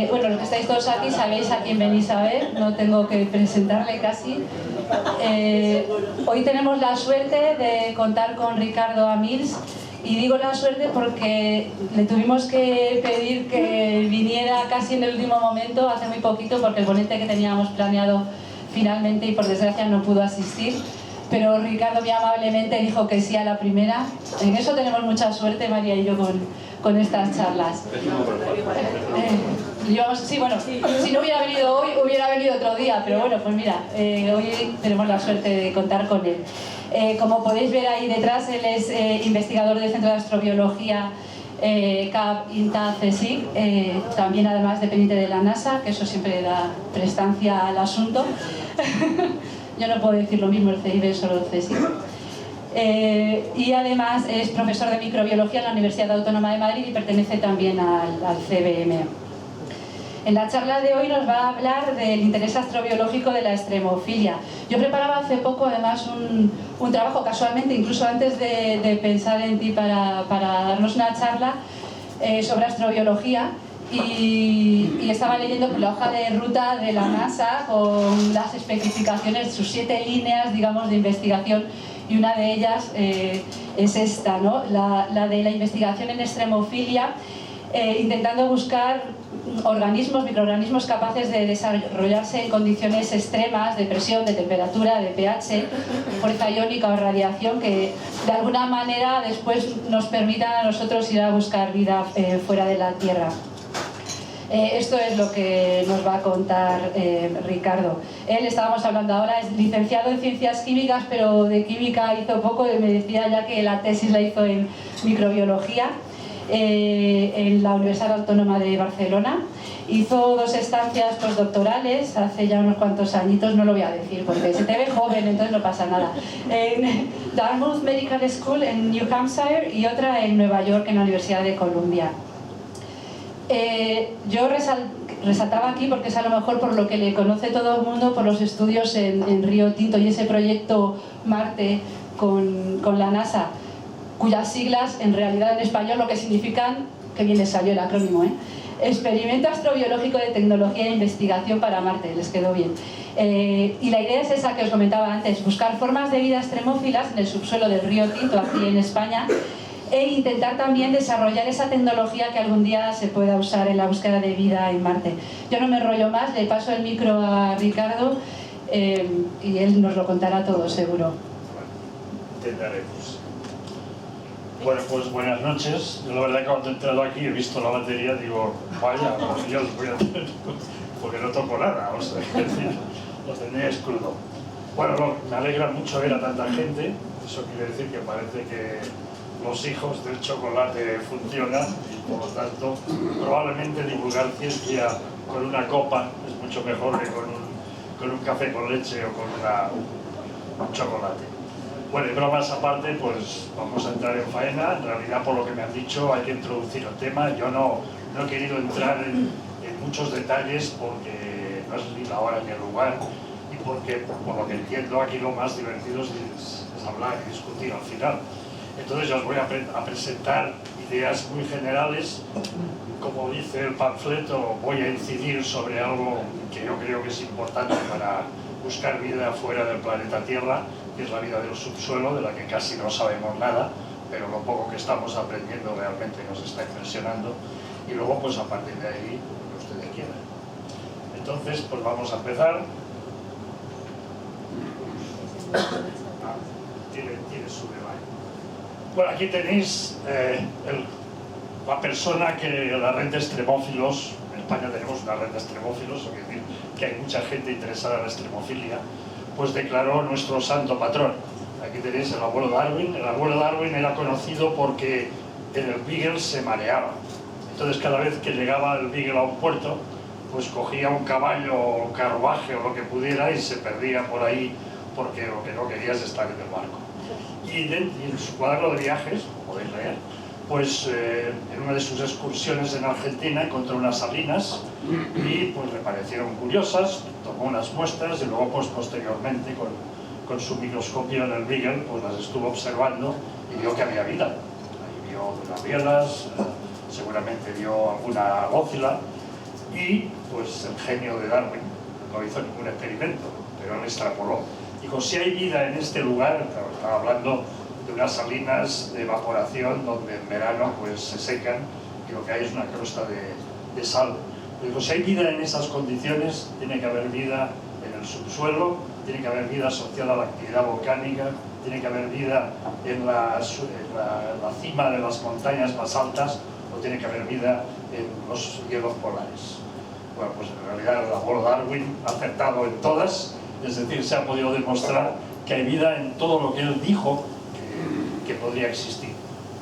Bueno, los que estáis todos aquí sabéis a quién venís a ver, no tengo que presentarle casi. Hoy tenemos la suerte de contar con Ricardo Amils, y digo la suerte porque le tuvimos que pedir que viniera casi en el último momento, hace muy poquito, porque el ponente que teníamos planeado finalmente y por desgracia no pudo asistir. Pero Ricardo muy amablemente dijo que sí a la primera. En eso tenemos mucha suerte, María y yo, con estas charlas. Sí, bueno, si no hubiera venido hoy, hubiera venido otro día, pero bueno, pues mira, hoy tenemos la suerte de contar con él. Como podéis ver ahí detrás, él es investigador del Centro de Astrobiología CAP INTA CSIC, también además dependiente de la NASA, que eso siempre da prestancia al asunto. Yo no puedo decir lo mismo el CIB, solo el CSIC. Y además es profesor de microbiología en la Universidad Autónoma de Madrid y pertenece también al CBM. En la charla de hoy nos va a hablar del interés astrobiológico de la extremofilia. Yo preparaba hace poco además un trabajo, casualmente, incluso antes de pensar en ti para darnos una charla sobre astrobiología, y estaba leyendo la hoja de ruta de la NASA con las especificaciones, sus 7 líneas, digamos, de investigación, y una de ellas es esta, ¿no? la de la investigación en extremofilia, intentando buscar microorganismos capaces de desarrollarse en condiciones extremas de presión, de temperatura, de pH, fuerza iónica o radiación, que de alguna manera después nos permitan a nosotros ir a buscar vida fuera de la Tierra. Esto es lo que nos va a contar Ricardo. Él, estábamos hablando ahora, es licenciado en Ciencias Químicas, pero de Química hizo poco, me decía ya que la tesis la hizo en Microbiología en la Universidad Autónoma de Barcelona. Hizo 2 estancias postdoctorales hace ya unos cuantos añitos, no lo voy a decir porque se te ve joven, entonces no pasa nada. En Dartmouth Medical School en New Hampshire y otra en Nueva York en la Universidad de Columbia. Yo resaltaba aquí porque es a lo mejor por lo que le conoce todo el mundo, por los estudios en Río Tinto y ese proyecto Marte con la NASA, cuyas siglas en realidad en español lo que significan, que bien les salió el acrónimo, Experimento Astrobiológico de Tecnología e Investigación para Marte, les quedó bien. Y la idea es esa que os comentaba antes, buscar formas de vida extremófilas en el subsuelo del Río Tinto, aquí en España, e intentar también desarrollar esa tecnología que algún día se pueda usar en la búsqueda de vida en Marte. Yo no me enrollo más, le paso el micro a Ricardo y él nos lo contará todo, seguro. Intentaremos. Bueno, pues buenas noches. Yo la verdad que cuando he entrado aquí he visto la batería, digo, vaya, yo os voy a hacer, porque no toco nada, o sea, lo tenéis crudo. Bueno, me alegra mucho ver a tanta gente, eso quiere decir que parece que los hijos del chocolate funcionan y por lo tanto probablemente divulgar ciencia con una copa es mucho mejor que con un café con leche o con un chocolate. Bueno, y bromas aparte, pues vamos a entrar en faena. En realidad, por lo que me han dicho, hay que introducir el tema. Yo no he querido entrar en muchos detalles porque no es ni la hora ni el lugar y porque, por lo que entiendo, aquí lo más divertido es hablar y discutir al final. Entonces yo os voy a presentar ideas muy generales. Como dice el panfleto, voy a incidir sobre algo que yo creo que es importante para buscar vida fuera del planeta Tierra, que es la vida del subsuelo, de la que casi no sabemos nada, pero lo poco que estamos aprendiendo realmente nos está impresionando. Y luego, pues a partir de ahí, lo que ustedes quieran. Entonces, pues vamos a empezar. Tiene su debate. Bueno, aquí tenéis la persona que la red de extremófilos, España tenemos una red de extremófilos, es decir, que hay mucha gente interesada en la extremofilia, pues declaró nuestro santo patrón. Aquí tenéis el abuelo Darwin. El abuelo Darwin era conocido porque en el Beagle se mareaba. Entonces cada vez que llegaba el Beagle a un puerto, pues cogía un caballo o un carruaje o lo que pudiera y se perdía por ahí porque lo que no quería es estar en el barco. Y en su cuaderno de viajes, como podéis leer, pues en una de sus excursiones en Argentina encontró unas salinas y pues le parecieron curiosas, tomó unas muestras y luego pues posteriormente con su microscopio en el Beagle pues las estuvo observando y vio que había vida. Ahí vio unas rielas, seguramente vio alguna gócila y pues el genio de Darwin no hizo ningún experimento, pero él extrapoló. Dijo, si hay vida en este lugar, estaba hablando de unas salinas de evaporación donde en verano pues se secan y lo que hay es una crosta de sal. Dijo, si hay vida en esas condiciones, tiene que haber vida en el subsuelo, tiene que haber vida asociada a la actividad volcánica, tiene que haber vida en la cima de las montañas más altas o tiene que haber vida en los hielos polares. Bueno, pues en realidad el abuelo Darwin ha acertado en todas, es decir, se ha podido demostrar que hay vida en todo lo que él dijo que podría existir.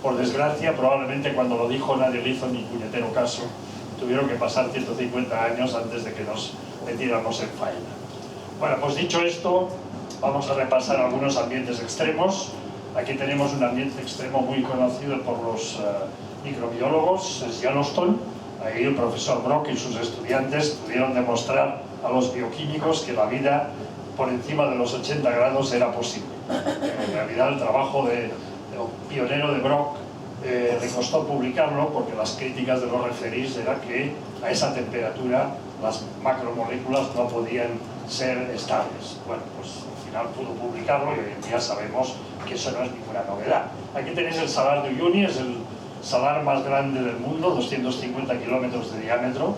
Por desgracia, probablemente cuando lo dijo nadie le hizo ni puñetero caso. Tuvieron que pasar 150 años antes de que nos metiéramos en faena. Bueno, pues dicho esto, vamos a repasar algunos ambientes extremos. Aquí tenemos un ambiente extremo muy conocido por los microbiólogos, es Yellowstone. Ahí el profesor Brock y sus estudiantes pudieron demostrar a los bioquímicos que la vida por encima de los 80 grados era posible. En realidad el trabajo pionero de Brock le costó publicarlo porque las críticas de los referís era que a esa temperatura las macromoléculas no podían ser estables. Bueno, pues al final pudo publicarlo y hoy en día sabemos que eso no es ninguna novedad. Aquí tenéis el salar de Uyuni, es el salar más grande del mundo, 250 kilómetros de diámetro.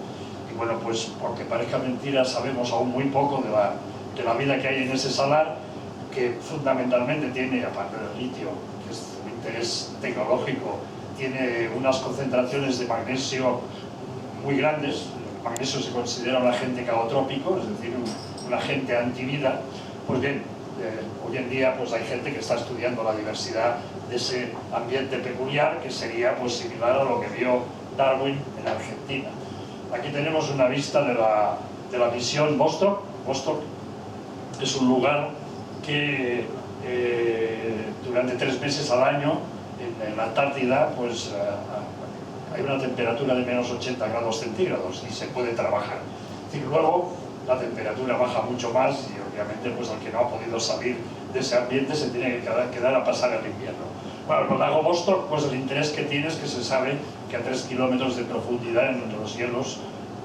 Y bueno, pues porque parezca mentira, sabemos aún muy poco de la vida que hay en ese salar, que fundamentalmente tiene, aparte del litio, que es de interés tecnológico, tiene unas concentraciones de magnesio muy grandes. El magnesio se considera un agente caotrópico, es decir, un agente antivida. Pues bien, hoy en día pues hay gente que está estudiando la diversidad de ese ambiente peculiar, que sería pues similar a lo que vio Darwin en Argentina. Aquí tenemos una vista de la misión Vostok. Vostok es un lugar que durante 3 meses al año en la Antártida pues hay una temperatura de menos 80 grados centígrados y se puede trabajar. Es decir, luego la temperatura baja mucho más y obviamente pues el que no ha podido salir de ese ambiente se tiene que quedar a pasar el invierno. Bueno, con el lago Vostok pues el interés que tiene es que se sabe que a 3 kilómetros de profundidad en los hielos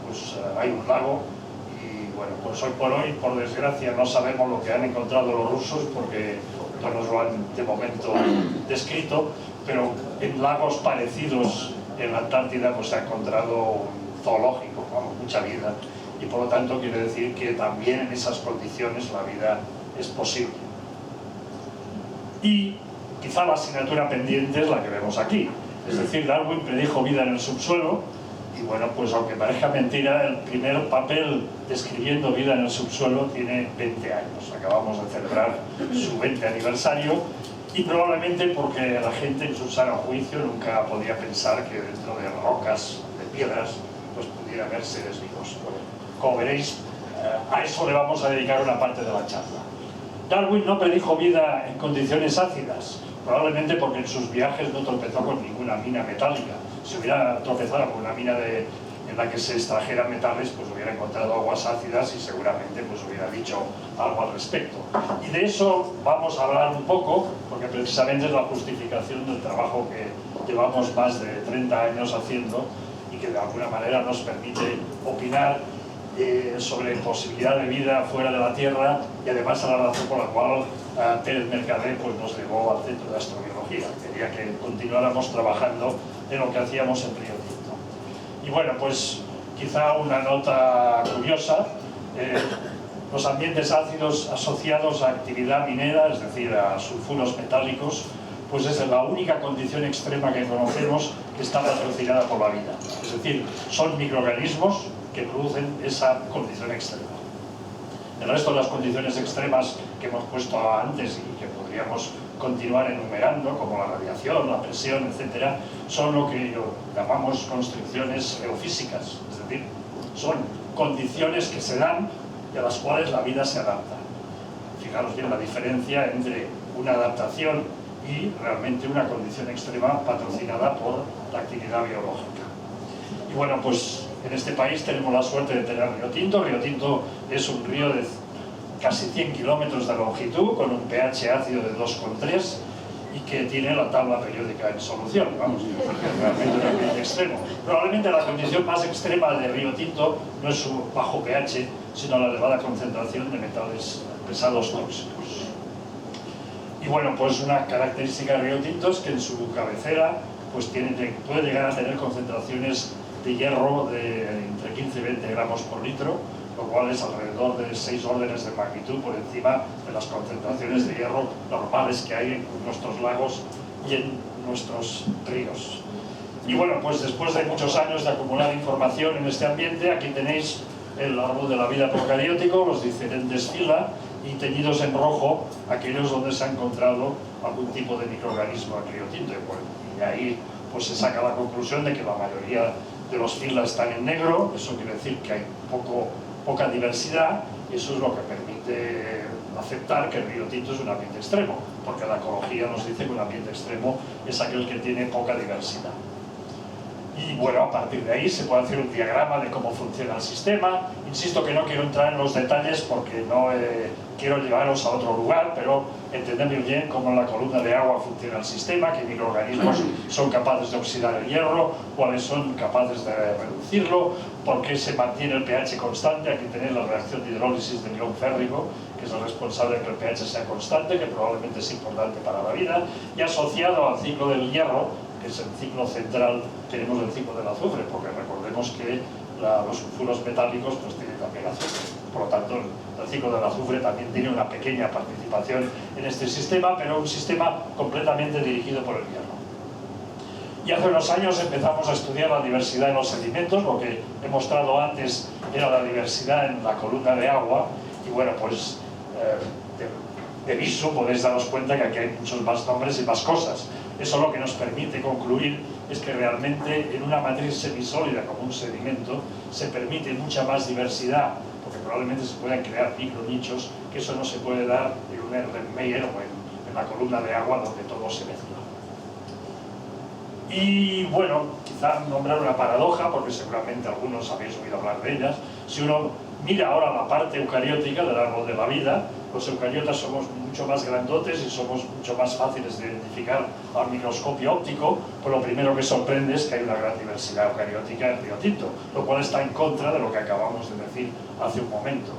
pues hay un lago. Bueno, pues hoy por hoy, por desgracia, no sabemos lo que han encontrado los rusos porque no nos lo han de momento descrito, pero en lagos parecidos en la Antártida pues se ha encontrado un zoológico, mucha vida, y por lo tanto quiere decir que también en esas condiciones la vida es posible. Y quizá la asignatura pendiente es la que vemos aquí, es decir, Darwin predijo vida en el subsuelo. Y bueno, pues aunque parezca mentira, el primer papel describiendo vida en el subsuelo tiene 20 años. Acabamos de celebrar su 20 aniversario y probablemente porque la gente en su sano juicio nunca podía pensar que dentro de rocas, de piedras, pues pudiera haber seres vivos. Como veréis, a eso le vamos a dedicar una parte de la charla. Darwin no predijo vida en condiciones ácidas, probablemente porque en sus viajes no tropezó con ninguna mina metálica. Si hubiera tropezado con una mina en la que se extrajeran metales, pues hubiera encontrado aguas ácidas y seguramente pues hubiera dicho algo al respecto. Y de eso vamos a hablar un poco, porque precisamente es la justificación del trabajo que llevamos más de 30 años haciendo y que de alguna manera nos permite opinar sobre posibilidad de vida fuera de la Tierra y además a la razón por la cual Pérez Mercader pues, nos llevó al Centro de Astrobiología. Quería que continuáramos trabajando en lo que hacíamos en Río Tinto. Y bueno, pues quizá una nota curiosa, los ambientes ácidos asociados a actividad minera, es decir, a sulfuros metálicos, pues es la única condición extrema que conocemos que está patrocinada por la vida. Es decir, son microorganismos que producen esa condición extrema. El resto de las condiciones extremas que hemos puesto antes y que podríamos continuar enumerando, como la radiación, la presión, etc., son lo que llamamos constricciones geofísicas, es decir, son condiciones que se dan y a las cuales la vida se adapta. Fijaros bien la diferencia entre una adaptación y realmente una condición extrema patrocinada por la actividad biológica. Y bueno, pues en este país tenemos la suerte de tener Río Tinto. Río Tinto es un río de casi 100 kilómetros de longitud, con un pH ácido de 2,3 y que tiene la tabla periódica en solución. Vamos, es realmente un ambiente extremo. Probablemente la condición más extrema de Río Tinto no es su bajo pH, sino la elevada concentración de metales pesados tóxicos. Y bueno, pues una característica de Río Tinto es que en su cabecera pues puede llegar a tener concentraciones de hierro de entre 15 y 20 gramos por litro, lo cual es alrededor de 6 órdenes de magnitud por encima de las concentraciones de hierro normales que hay en nuestros lagos y en nuestros ríos. Y bueno, pues después de muchos años de acumular información en este ambiente, aquí tenéis el árbol de la vida procariótico, los diferentes filas, y teñidos en rojo aquellos donde se ha encontrado algún tipo de microorganismo en Río Tinto. Y ahí pues se saca la conclusión de que la mayoría de los filas están en negro. Eso quiere decir que hay poca diversidad, y eso es lo que permite aceptar que el Río Tinto es un ambiente extremo, porque la ecología nos dice que un ambiente extremo es aquel que tiene poca diversidad. Y bueno, a partir de ahí se puede hacer un diagrama de cómo funciona el sistema. Insisto que no quiero entrar en los detalles porque no quiero llevaros a otro lugar, pero entendemos bien cómo en la columna de agua funciona el sistema, qué microorganismos son capaces de oxidar el hierro, cuáles son capaces de reducirlo, por qué se mantiene el pH constante. Aquí tenéis la reacción de hidrólisis del ion férrico, que es el responsable de que el pH sea constante, que probablemente es importante para la vida, y asociado al ciclo del hierro, que es el ciclo central, tenemos el ciclo del azufre, porque recordemos que los sulfuros metálicos pues tienen también azufre. Por lo tanto, el ciclo del azufre también tiene una pequeña participación en este sistema, pero un sistema completamente dirigido por el hierro. Y hace unos años empezamos a estudiar la diversidad en los sedimentos. Lo que he mostrado antes era la diversidad en la columna de agua, y bueno, pues de viso podéis daros cuenta que aquí hay muchos más nombres y más cosas. Eso lo que nos permite concluir es que realmente en una matriz semisólida como un sedimento se permite mucha más diversidad, porque probablemente se puedan crear micronichos, que eso no se puede dar en un Erlenmeyer o en la columna de agua donde todo se mezcla. Y bueno, quizá nombrar una paradoja, porque seguramente algunos habéis oído hablar de ellas. Si uno mira ahora la parte eucariótica del árbol de la vida, los eucariotas somos mucho más grandotes y somos mucho más fáciles de identificar al microscopio óptico, pues lo primero que sorprende es que hay una gran diversidad eucariótica en Río Tinto, lo cual está en contra de lo que acabamos de decir hace un momento.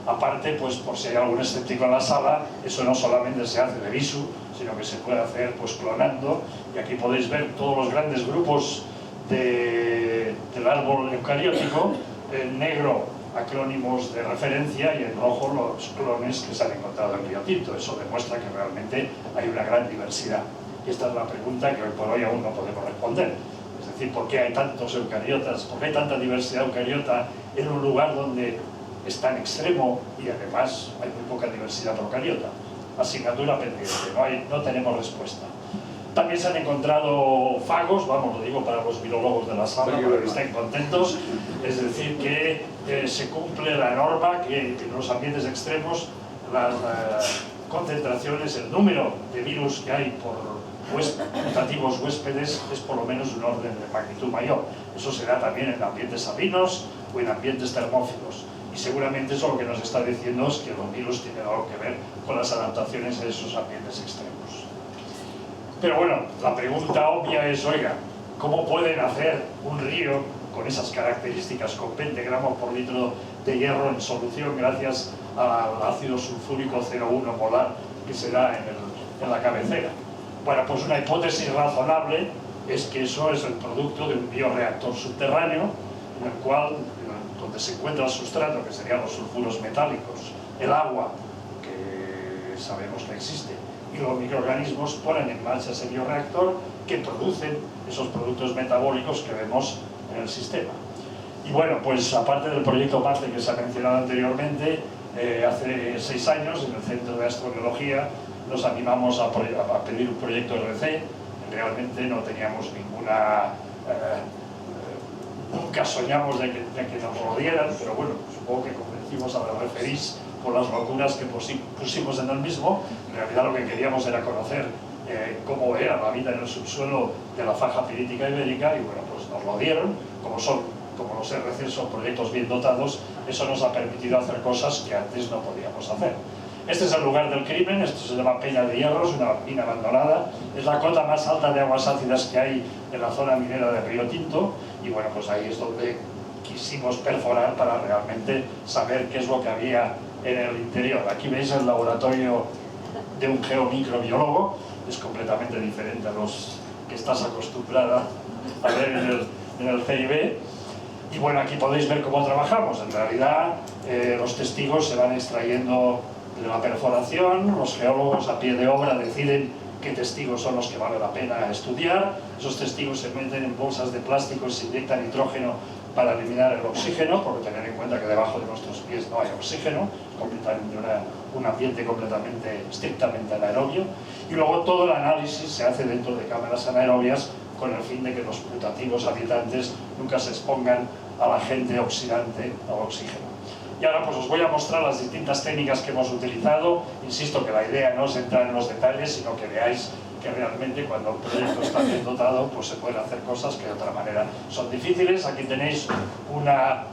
Aparte, pues por si hay algún escéptico en la sala, eso no solamente se hace de visu, sino que se puede hacer pues clonando, y aquí podéis ver todos los grandes grupos del árbol eucariótico, en negro acrónimos de referencia y en rojo los clones que se han encontrado en Río Tinto. Eso demuestra que realmente hay una gran diversidad. Y esta es la pregunta que hoy por hoy aún no podemos responder. Es decir, ¿por qué hay tantos eucariotas? ¿Por qué hay tanta diversidad eucariota en un lugar donde es tan extremo y además hay muy poca diversidad procariota? Asignatura pendiente, no tenemos respuesta. También se han encontrado fagos, vamos, lo digo para los virólogos de la sala, para que estén contentos. Es decir, que se cumple la norma que en los ambientes extremos las concentraciones, el número de virus que hay por mutativos huéspedes es por lo menos un orden de magnitud mayor. Eso se da también en ambientes salinos o en ambientes termófilos. Y seguramente eso lo que nos está diciendo es que los virus tienen algo que ver con las adaptaciones a esos ambientes extremos. Pero bueno, la pregunta obvia es, oiga, ¿cómo pueden hacer un río con esas características, con 20 gramos por litro de hierro en solución gracias al ácido sulfúrico 0,1 molar que se da en la cabecera? Bueno, pues una hipótesis razonable es que eso es el producto de un bioreactor subterráneo, en el cual, donde se encuentra el sustrato, que serían los sulfuros metálicos, el agua, que sabemos que existe, y los microorganismos ponen en marcha ese bioreactor que producen esos productos metabólicos que vemos en el sistema. Y bueno, pues aparte del proyecto Marte que se ha mencionado anteriormente, hace 6 años en el Centro de Astrobiología nos animamos a pedir un proyecto RC. Realmente no teníamos ninguna... nunca soñamos de que nos lo dieran, pero bueno, supongo que convencimos a los referís por las locuras que pusimos en el mismo. En realidad lo que queríamos era conocer cómo era la vida en el subsuelo de la faja pirítica ibérica y bueno, pues nos lo dieron. Como los RC son proyectos bien dotados, eso nos ha permitido hacer cosas que antes no podíamos hacer. Este es el lugar del crimen, esto se llama Peña de Hierro, es una mina abandonada, es la cota más alta de aguas ácidas que hay en la zona minera de Río Tinto y bueno, pues ahí es donde quisimos perforar para realmente saber qué es lo que había en el interior. Aquí veis el laboratorio de un geomicrobiólogo, es completamente diferente a los que estás acostumbrada a ver en el CIB. Y bueno, aquí podéis ver cómo trabajamos. En realidad los testigos se van extrayendo de la perforación, los geólogos a pie de obra deciden qué testigos son los que vale la pena estudiar. Esos testigos se meten en bolsas de plástico y se inyectan nitrógeno para eliminar el oxígeno, porque tener en cuenta que debajo de nuestros pies no hay oxígeno, completamente un ambiente completamente, estrictamente anaerobio. Y luego todo el análisis se hace dentro de cámaras anaerobias con el fin de que los putativos habitantes nunca se expongan al agente oxidante, al oxígeno. Y ahora pues os voy a mostrar las distintas técnicas que hemos utilizado. Insisto que la idea no es entrar en los detalles, sino que veáis que realmente cuando el proyecto está bien dotado, pues se pueden hacer cosas que de otra manera son difíciles. Aquí tenéis una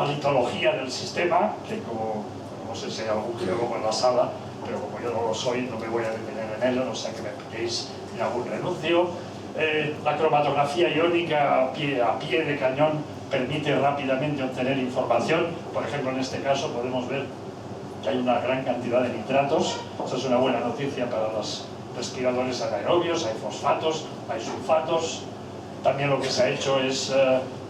litología del sistema, que como no sé si hay algún geólogo en la sala, pero como yo no lo soy, no me voy a detener en ello, no sé que me piquéis en algún renuncio. La cromatografía iónica a pie de cañón permite rápidamente obtener información. Por ejemplo, en este caso podemos ver que hay una gran cantidad de nitratos. Eso es una buena noticia para los respiradores anaerobios. Hay fosfatos, hay sulfatos. También lo que se ha hecho es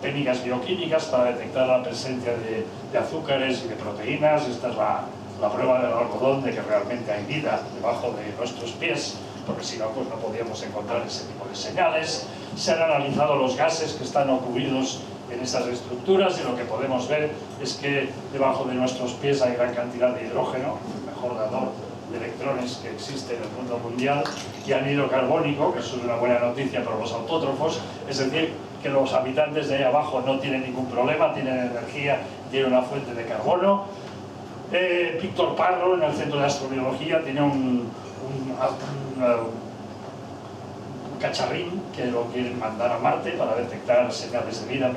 técnicas bioquímicas para detectar la presencia de azúcares y de proteínas. Esta es la prueba del algodón de que realmente hay vida debajo de nuestros pies, porque si no, pues no podíamos encontrar ese tipo de señales. Se han analizado los gases que están ocurridos en estas estructuras y lo que podemos ver es que debajo de nuestros pies hay gran cantidad de hidrógeno, el mejor dador de electrones que existe en el mundo mundial, y anhidro carbónico, que eso es una buena noticia para los autótrofos, es decir, que los habitantes de ahí abajo no tienen ningún problema, tienen energía, tienen una fuente de carbono. Víctor Parro, en el Centro de Astrobiología, tiene un cacharrín que lo quieren mandar a Marte para detectar señales de vida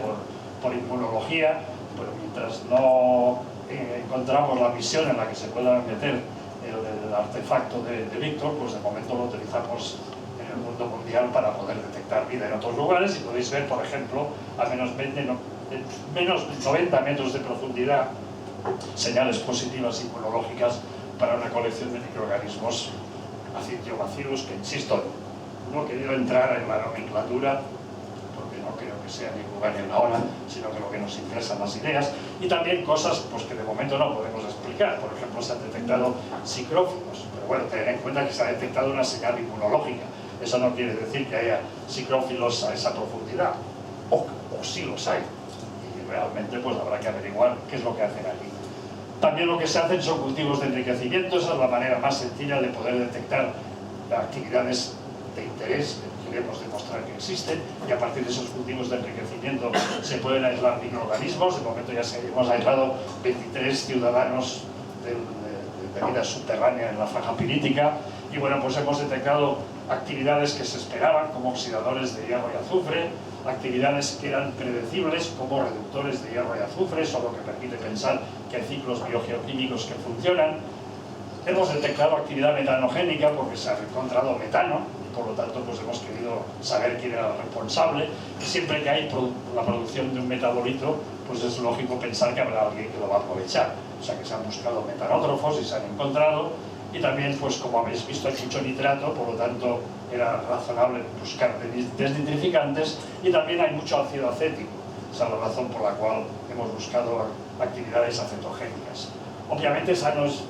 por inmunología, pero mientras no encontramos la misión en la que se pueda meter el artefacto de Víctor, pues de momento lo utilizamos en el mundo mundial para poder detectar vida en otros lugares. Y podéis ver, por ejemplo, a menos 90 metros de profundidad, señales positivas inmunológicas para una colección de microorganismos acitiobacillus que, insisto, no he querido entrar en la nomenclatura porque no creo que sea ni el lugar ni la hora, sino que lo que nos interesan las ideas, y también cosas pues, que de momento no podemos explicar. Por ejemplo, se han detectado psicrófilos, pero bueno, tened en cuenta que se ha detectado una señal inmunológica. Eso no quiere decir que haya psicrófilos a esa profundidad, o sí los hay, y realmente pues habrá que averiguar qué es lo que hacen aquí. También lo que se hacen son cultivos de enriquecimiento. Esa es la manera más sencilla de poder detectar actividades de interés que queremos demostrar que existen, y a partir de esos cultivos de enriquecimiento se pueden aislar microorganismos. De momento ya hemos aislado 23 ciudadanos de vida subterránea en la faja pirítica, y bueno, pues hemos detectado actividades que se esperaban como oxidadores de hierro y azufre, actividades que eran predecibles como reductores de hierro y azufre, eso lo que permite pensar que hay ciclos biogeoquímicos que funcionan. Hemos detectado actividad metanogénica porque se ha encontrado metano, y por lo tanto pues hemos querido saber quién era el responsable, y siempre que hay la producción de un metabolito, pues es lógico pensar que habrá alguien que lo va a aprovechar. O sea que se han buscado metanótrofos y se han encontrado, y también, pues como habéis visto, hay mucho nitrato, por lo tanto era razonable buscar desnitrificantes, y también hay mucho ácido acético. Esa es la razón por la cual hemos buscado actividades acetogénicas. Obviamente esa no es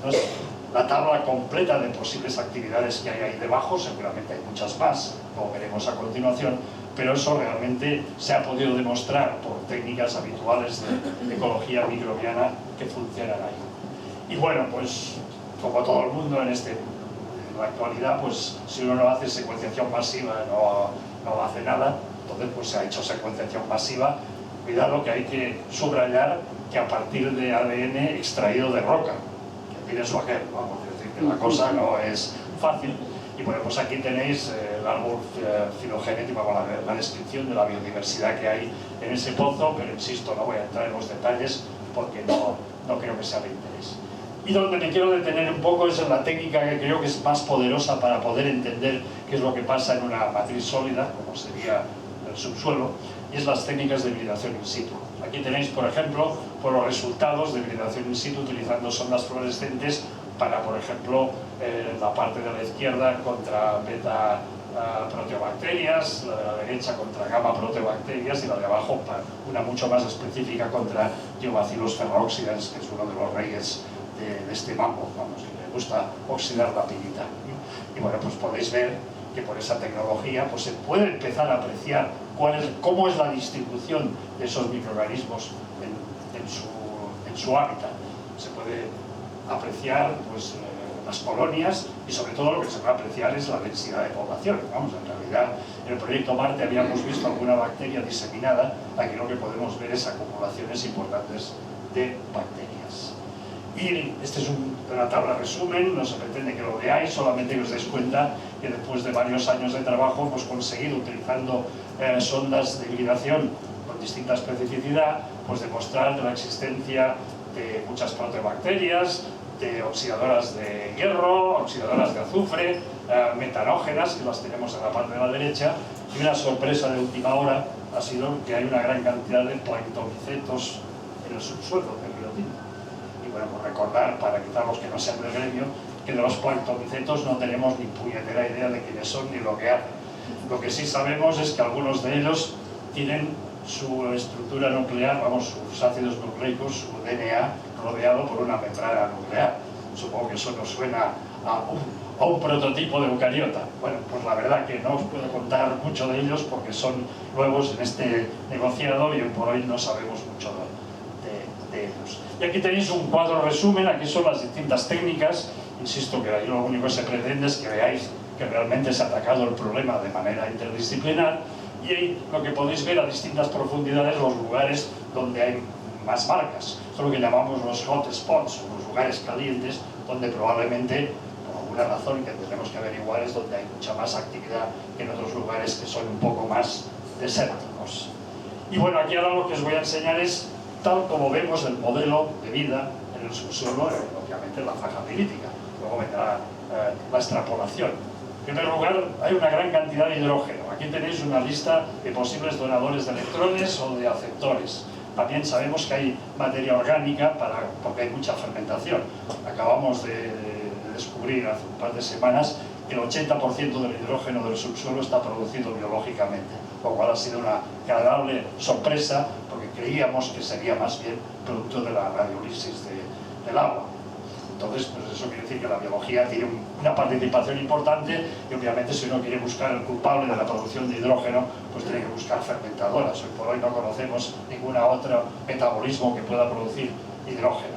la tabla completa de posibles actividades que hay ahí debajo. Seguramente hay muchas más, como veremos a continuación, pero eso realmente se ha podido demostrar por técnicas habituales de ecología microbiana que funcionan ahí. Y bueno, pues como todo el mundo en la actualidad, pues si uno no hace secuenciación masiva no hace nada. Entonces pues se ha hecho secuenciación masiva. Cuidado, que hay que subrayar que a partir de ADN extraído de roca, que tiene su aquel, vamos a decir que la cosa no es fácil. Y bueno, pues aquí tenéis el árbol filogenético, la descripción de la biodiversidad que hay en ese pozo, pero insisto, no voy a entrar en los detalles porque no creo que sea de interés. Y donde me quiero detener un poco es en la técnica que creo que es más poderosa para poder entender qué es lo que pasa en una matriz sólida, como sería el subsuelo, y es las técnicas de hibridación in situ. Aquí tenéis, por ejemplo, los resultados de hibridación in situ utilizando sondas fluorescentes para, por ejemplo, la parte de la izquierda contra beta proteobacterias, la de la derecha contra gamma proteobacterias y la de abajo, una mucho más específica, contra Thiobacillus ferrooxidans, que es uno de los reyes de este mambo, vamos, que le gusta oxidar la pirita. Y bueno, pues podéis ver que por esa tecnología pues se puede empezar a apreciar cómo es la distribución de esos microorganismos en su hábitat. Se puede apreciar pues, las colonias y sobre todo lo que se puede apreciar es la densidad de población. Vamos, en realidad en el proyecto Marte habíamos visto alguna bacteria diseminada, aquí lo que podemos ver es acumulaciones importantes de bacterias. Y esta es una tabla resumen, no se pretende que lo veáis, solamente que os deis cuenta que después de varios años de trabajo hemos conseguido, utilizando sondas de hibridación con distinta especificidad, pues demostrar la existencia de muchas proteobacterias, de oxidadoras de hierro, oxidadoras de azufre, metanógenas, que las tenemos en la parte de la derecha, y una sorpresa de última hora ha sido que hay una gran cantidad de planctomicetos en el subsuelo del río Tinto. Y bueno, pues recordar, para quizás los que no sean del gremio, que de los planctomicetos no tenemos ni puñetera idea de quiénes son ni lo que hacen. Lo que sí sabemos es que algunos de ellos tienen su estructura nuclear, vamos, sus ácidos nucleicos, su DNA, rodeado por una membrana nuclear. Supongo que eso nos suena a un prototipo de eucariota. Bueno, pues la verdad que no os puedo contar mucho de ellos porque son nuevos en este negociado y hoy por hoy no sabemos mucho de ellos. Y aquí tenéis un cuadro resumen, aquí son las distintas técnicas. Insisto que ahí lo único que se pretende es que veáis que realmente se ha atacado el problema de manera interdisciplinar, y ahí lo que podéis ver a distintas profundidades los lugares donde hay más marcas. Esto es lo que llamamos los hot spots, o los lugares calientes, donde probablemente, por alguna razón que tenemos que averiguar, es donde hay mucha más actividad que en otros lugares que son un poco más desérticos. Y bueno, aquí ahora lo que os voy a enseñar es, tal como vemos el modelo de vida en el subsuelo, obviamente la faja pirítica. Luego vendrá la extrapolación. En primer lugar, hay una gran cantidad de hidrógeno. Aquí tenéis una lista de posibles donadores de electrones o de aceptores. También sabemos que hay materia orgánica porque hay mucha fermentación. Acabamos de descubrir hace un par de semanas que el 80% del hidrógeno del subsuelo está producido biológicamente, lo cual ha sido una agradable sorpresa porque creíamos que sería más bien producto de la radiolisis del agua. Entonces, pues eso quiere decir que la biología tiene una participación importante y obviamente si uno quiere buscar el culpable de la producción de hidrógeno, pues tiene que buscar fermentadoras. Hoy por hoy no conocemos ningún otro metabolismo que pueda producir hidrógeno.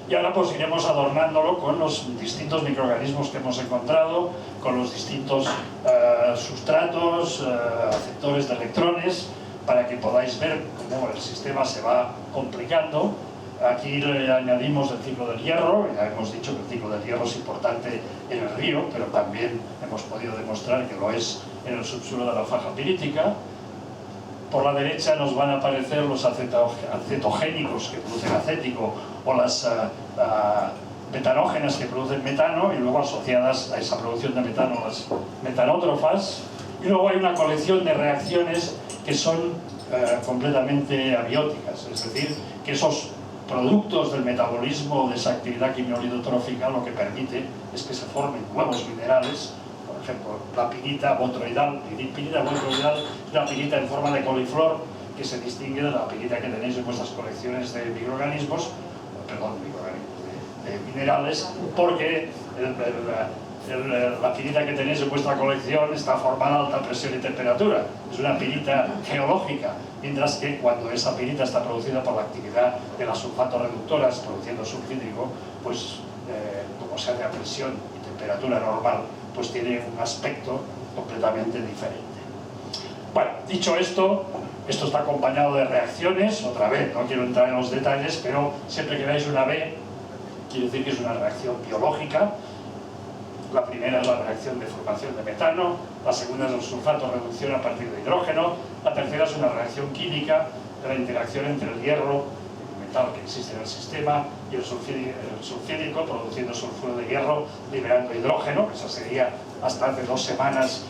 Y ahora pues iremos adornándolo con los distintos microorganismos que hemos encontrado, con los distintos sustratos, aceptores de electrones, para que podáis ver cómo el sistema se va complicando. Aquí le añadimos el ciclo del hierro, ya hemos dicho que el ciclo del hierro es importante en el río, pero también hemos podido demostrar que lo es en el subsuelo de la faja pirítica. Por la derecha nos van a aparecer los acetogénicos que producen acético o las metanógenas que producen metano, y luego asociadas a esa producción de metano las metanótrofas. Y luego hay una colección de reacciones que son completamente abióticas, es decir, que esos productos del metabolismo de esa actividad quimiolidotrófica lo que permite es que se formen nuevos minerales. Por ejemplo, la pirita botroidal, es una pirita en forma de coliflor que se distingue de la pirita que tenéis en vuestras colecciones de microorganismos, minerales, porque la pirita que tenéis en vuestra colección está formada a alta presión y temperatura. Es una pirita geológica, mientras que cuando esa pirita está producida por la actividad de las sulfatorreductoras produciendo sulfídrico, pues como se hace a presión y temperatura normal, pues tiene un aspecto completamente diferente. Bueno, dicho esto, esto está acompañado de reacciones, otra vez, no quiero entrar en los detalles, pero siempre que veáis una B, quiere decir que es una reacción biológica. La primera es la reacción de formación de metano, la segunda es el sulfato-reducción a partir de hidrógeno, la tercera es una reacción química de la interacción entre el hierro, el metal que existe en el sistema, y el sulfídrico, produciendo sulfuro de hierro, liberando hidrógeno, que esa sería hasta hace 2 semanas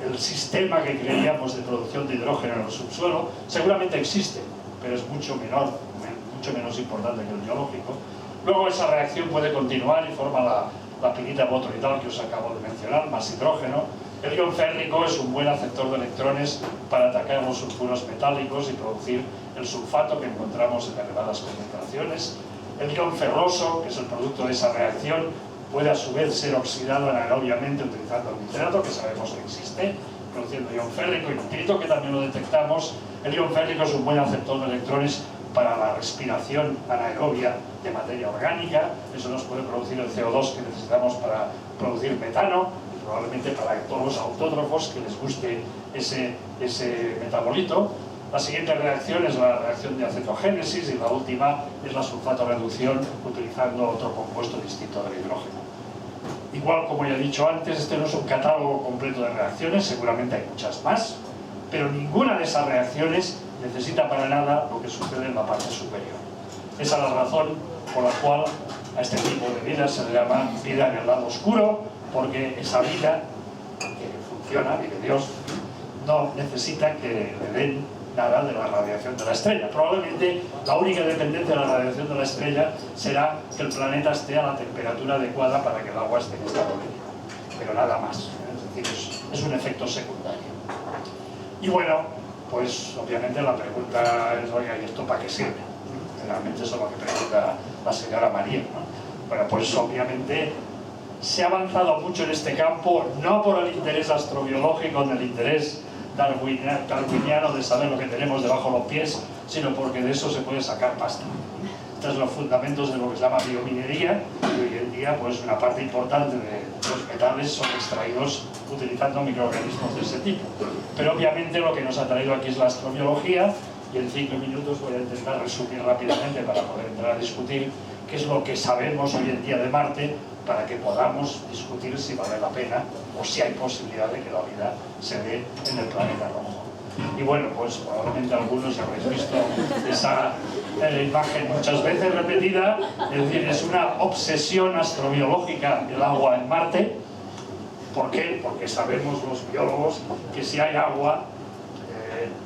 el sistema que creíamos de producción de hidrógeno en el subsuelo. Seguramente existe, pero es mucho menos importante que el biológico. Luego esa reacción puede continuar y forma la pirita botronital que os acabo de mencionar, más hidrógeno. El ion férrico es un buen aceptor de electrones para atacar los sulfuros metálicos y producir el sulfato que encontramos en elevadas concentraciones. El ion ferroso, que es el producto de esa reacción, puede a su vez ser oxidado anaerobiamente utilizando el nitrato, que sabemos que existe, produciendo ion férrico y nitrito, que también lo detectamos. El ion férrico es un buen aceptor de electrones para la respiración anaerobia de materia orgánica. Eso nos puede producir el CO2 que necesitamos para producir metano, y probablemente para todos los autótrofos que les guste ese metabolito. La siguiente reacción es la reacción de acetogénesis y la última es la sulfatorreducción utilizando otro compuesto distinto del hidrógeno. Igual, como ya he dicho antes, este no es un catálogo completo de reacciones, seguramente hay muchas más, pero ninguna de esas reacciones necesita para nada lo que sucede en la parte superior. Esa es la razón por la cual a este tipo de vida se le llama vida en el lado oscuro, porque esa vida que funciona, vive Dios, no necesita que le den nada de la radiación de la estrella. Probablemente la única dependencia de la radiación de la estrella será que el planeta esté a la temperatura adecuada para que el agua esté en estado líquido, pero nada más. Es decir, es un efecto secundario. Y bueno, pues obviamente la pregunta es, oiga, ¿y esto para qué sirve? Generalmente eso es lo que pregunta la señora María, ¿no? Bueno, pues obviamente se ha avanzado mucho en este campo, no por el interés astrobiológico, ni el interés darwiniano de saber lo que tenemos debajo de los pies, sino porque de eso se puede sacar pasta. Estos son los fundamentos de lo que se llama biominería, y hoy en día pues una parte importante de los metales son extraídos utilizando microorganismos de ese tipo. Pero obviamente lo que nos ha traído aquí es la astrobiología, y en 5 minutos voy a intentar resumir rápidamente para poder entrar a discutir qué es lo que sabemos hoy en día de Marte, para que podamos discutir si vale la pena o si hay posibilidad de que la vida se dé en el planeta rojo. Y bueno, pues probablemente algunos ya habréis visto esa imagen muchas veces repetida, es decir, es una obsesión astrobiológica el agua en Marte. ¿Por qué? Porque sabemos los biólogos que si hay agua,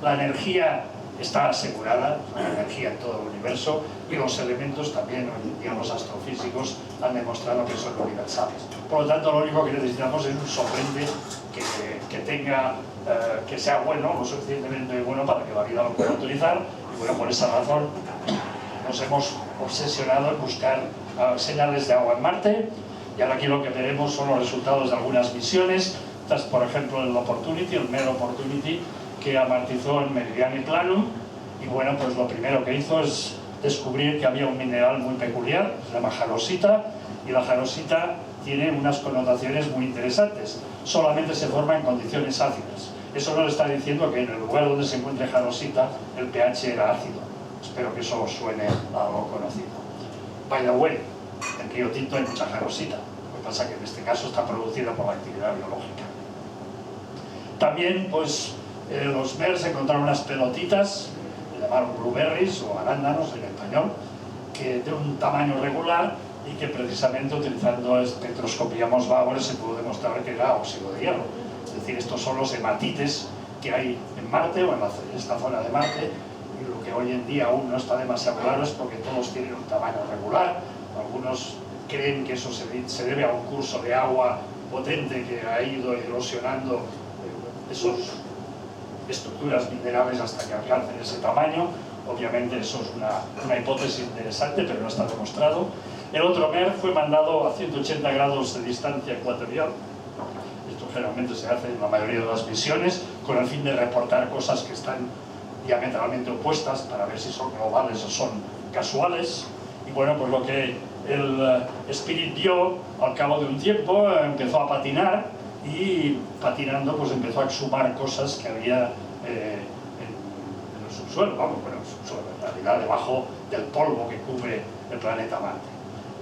la energía está asegurada, la energía en todo el universo, y los elementos también, hoy en día los astrofísicos han demostrado que son universales. Por lo tanto, lo único que necesitamos es un solvente que sea bueno, lo suficientemente bueno para que la vida lo pueda utilizar, y bueno, por esa razón nos hemos obsesionado en buscar señales de agua en Marte, y ahora aquí lo que veremos son los resultados de algunas misiones, por ejemplo el Opportunity, el Mare Opportunity, que amartizó en Meridiani Planum, y bueno, pues lo primero que hizo es descubrir que había un mineral muy peculiar, se llama jarosita, y la jarosita tiene unas connotaciones muy interesantes. Solamente se forma en condiciones ácidas. Eso no le está diciendo que en el lugar donde se encuentre jarosita el pH era ácido. Espero que eso os suene a algo conocido. By the way, en Río Tinto hay mucha jarosita, lo que pasa es que en este caso está producida por la actividad biológica. También, pues, los MERS encontraron unas pelotitas, que llamaron blueberries o arándanos en español, que de un tamaño regular y que precisamente utilizando espectroscopía Mohs-Bauer se pudo demostrar que era óxido de hierro. Es decir, estos son los hematites que hay en Marte o en esta zona de Marte, y lo que hoy en día aún no está demasiado claro es porque todos tienen un tamaño regular. Algunos creen que eso se debe a un curso de agua potente que ha ido erosionando esos estructuras minerales hasta que alcancen ese tamaño. Obviamente eso es una hipótesis interesante, pero no está demostrado. El otro MER fue mandado a 180 grados de distancia ecuatorial. Esto generalmente se hace en la mayoría de las misiones con el fin de reportar cosas que están diametralmente opuestas para ver si son globales o son casuales. Y bueno, pues lo que el Spirit vio al cabo de un tiempo, empezó a patinar y patinando pues empezó a exhumar cosas que había en el subsuelo, vamos, bueno, el subsuelo, en realidad debajo del polvo que cubre el planeta Marte.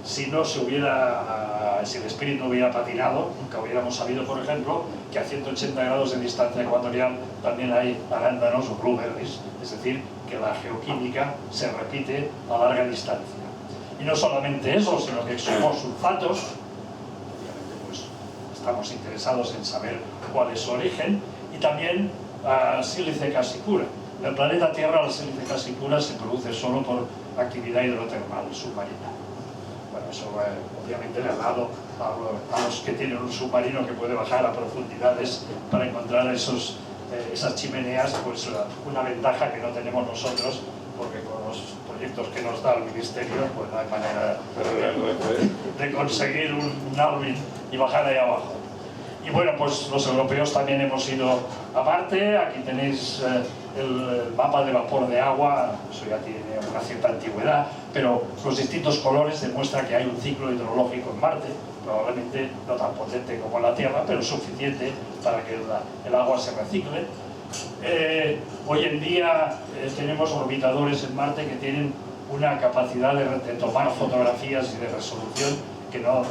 Si el Spirit no hubiera patinado, nunca hubiéramos sabido, por ejemplo, que a 180 grados de distancia ecuatorial también hay arándanos o blueberries, es decir, que la geoquímica se repite a larga distancia. Y no solamente eso, sino que exhumó sulfatos, obviamente pues estamos interesados en saber cuál es su origen, y también sílice casi pura. En el planeta Tierra la sílice casi pura se produce solo por actividad hidrotermal submarina. Bueno, eso obviamente le ha dado a los que tienen un submarino que puede bajar a profundidades para encontrar esas chimeneas, pues una ventaja que no tenemos nosotros, porque con los proyectos que nos da el Ministerio, pues no hay manera de conseguir un Alvin y bajar ahí abajo. Y bueno, pues los europeos también hemos ido a Marte. Aquí tenéis el mapa de vapor de agua, eso ya tiene una cierta antigüedad, pero los distintos colores demuestran que hay un ciclo hidrológico en Marte, probablemente no tan potente como la Tierra, pero suficiente para que el agua se recicle. Hoy en día tenemos orbitadores en Marte que tienen una capacidad de tomar fotografías y de resolución que no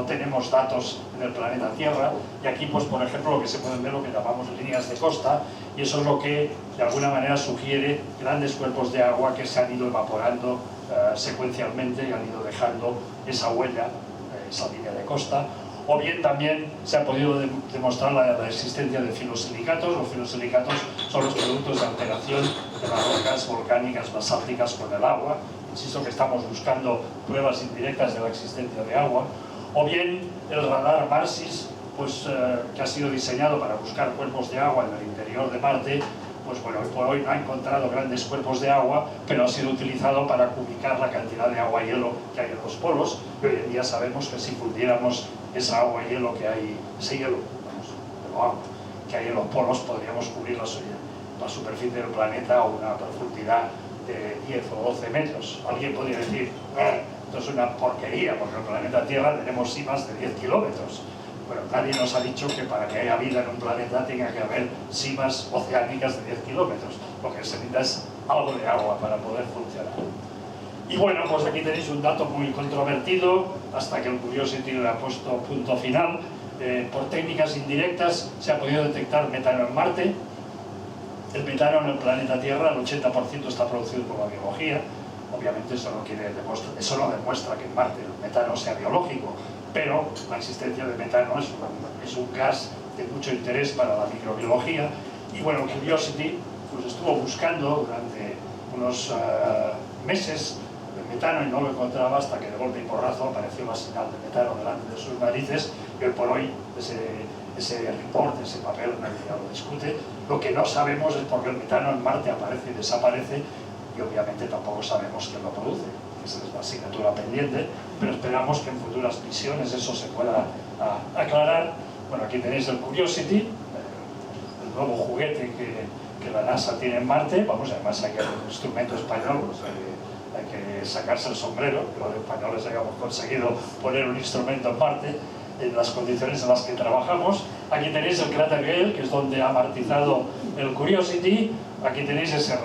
tenemos datos en el planeta Tierra, y aquí pues por ejemplo lo que se pueden ver lo que llamamos líneas de costa, y eso es lo que de alguna manera sugiere grandes cuerpos de agua que se han ido evaporando secuencialmente y han ido dejando esa huella, esa línea de costa. O bien también se ha podido demostrar la existencia de filosilicatos. Los filosilicatos son los productos de alteración de las rocas volcánicas basálticas con el agua. Insisto que estamos buscando pruebas indirectas de la existencia de agua. O bien el radar MARSIS, pues, que ha sido diseñado para buscar cuerpos de agua en el interior de Marte, pues bueno, hoy por hoy no ha encontrado grandes cuerpos de agua, pero ha sido utilizado para cubicar la cantidad de agua y hielo que hay en los polos, y hoy en día sabemos que si fundiéramos esa agua y hielo que hay, ese hielo, agua que hay en los polos, podríamos cubrir la superficie del planeta a una profundidad de 10 o 12 metros. Alguien podría decir, esto es una porquería, porque en el planeta Tierra tenemos simas de 10 kilómetros. Bueno, nadie nos ha dicho que para que haya vida en un planeta tenga que haber simas oceánicas de 10 kilómetros. Lo que se necesita es algo de agua para poder funcionar. Y bueno, pues aquí tenéis un dato muy controvertido, hasta que el Curiosity le ha puesto punto final. Por técnicas indirectas se ha podido detectar metano en Marte. El metano en el planeta Tierra, el 80% está producido por la biología. Obviamente eso no demuestra que en Marte el metano sea biológico, pero la existencia de metano es un gas de mucho interés para la microbiología. Y bueno, Curiosity pues estuvo buscando durante unos meses el metano y no lo encontraba, hasta que de golpe y porrazo apareció la señal de metano delante de sus narices, y hoy por hoy ese report, ese papel, nadie ya lo discute. Lo que no sabemos es por qué el metano en Marte aparece y desaparece, y obviamente tampoco sabemos quién lo produce. Esa es la asignatura pendiente, pero esperamos que en futuras misiones eso se pueda aclarar. Bueno, aquí tenéis el Curiosity, el nuevo juguete que la NASA tiene en Marte. Vamos, además hay un instrumento español, pues hay que sacarse el sombrero, que los españoles hayamos conseguido poner un instrumento en Marte en las condiciones en las que trabajamos. Aquí tenéis el cráter Gale, que es donde ha amortizado el Curiosity. Aquí tenéis ese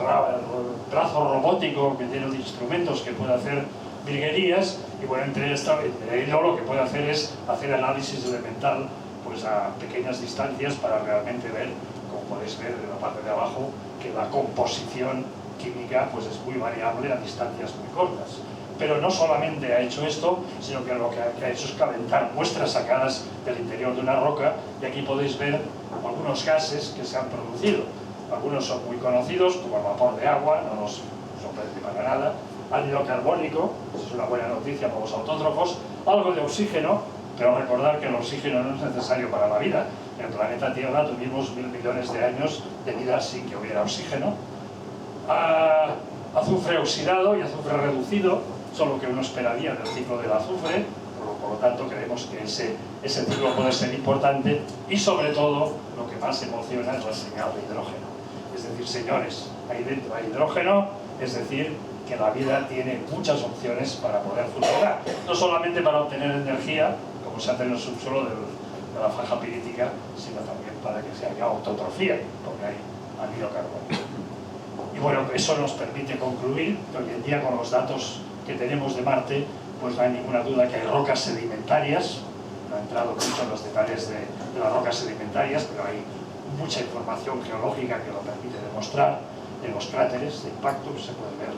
brazo robótico que tiene instrumentos que puede hacer virguerías, y bueno, entre ello lo que puede hacer es hacer análisis elemental pues a pequeñas distancias para realmente ver, como podéis ver en la parte de abajo, que la composición química pues es muy variable a distancias muy cortas. Pero no solamente ha hecho esto, sino que lo que ha hecho es calentar muestras sacadas del interior de una roca, y aquí podéis ver algunos gases que se han producido. Algunos son muy conocidos, como el vapor de agua, no nos sorprende para nada, ácido carbónico, eso es una buena noticia para los autótrofos, algo de oxígeno, pero recordar que el oxígeno no es necesario para la vida. En el planeta Tierra tuvimos 1000 millones de años de vida sin que hubiera oxígeno. Azufre oxidado y azufre reducido. solo que uno esperaría del ciclo del azufre, por lo tanto creemos que ese ciclo puede ser importante, y sobre todo lo que más emociona es la señal de hidrógeno. Es decir, señores, ahí dentro hay hidrógeno, es decir, que la vida tiene muchas opciones para poder funcionar, no solamente para obtener energía, como se hace en el subsuelo de la faja pirítica, sino también para que se haga autotrofía, porque hay aminocarbono. Y bueno, eso nos permite concluir que hoy en día, con los datos que tenemos de Marte, pues no hay ninguna duda que hay rocas sedimentarias. No he entrado mucho en los detalles de las rocas sedimentarias, pero hay mucha información geológica que lo permite demostrar. En los cráteres de impacto se puede ver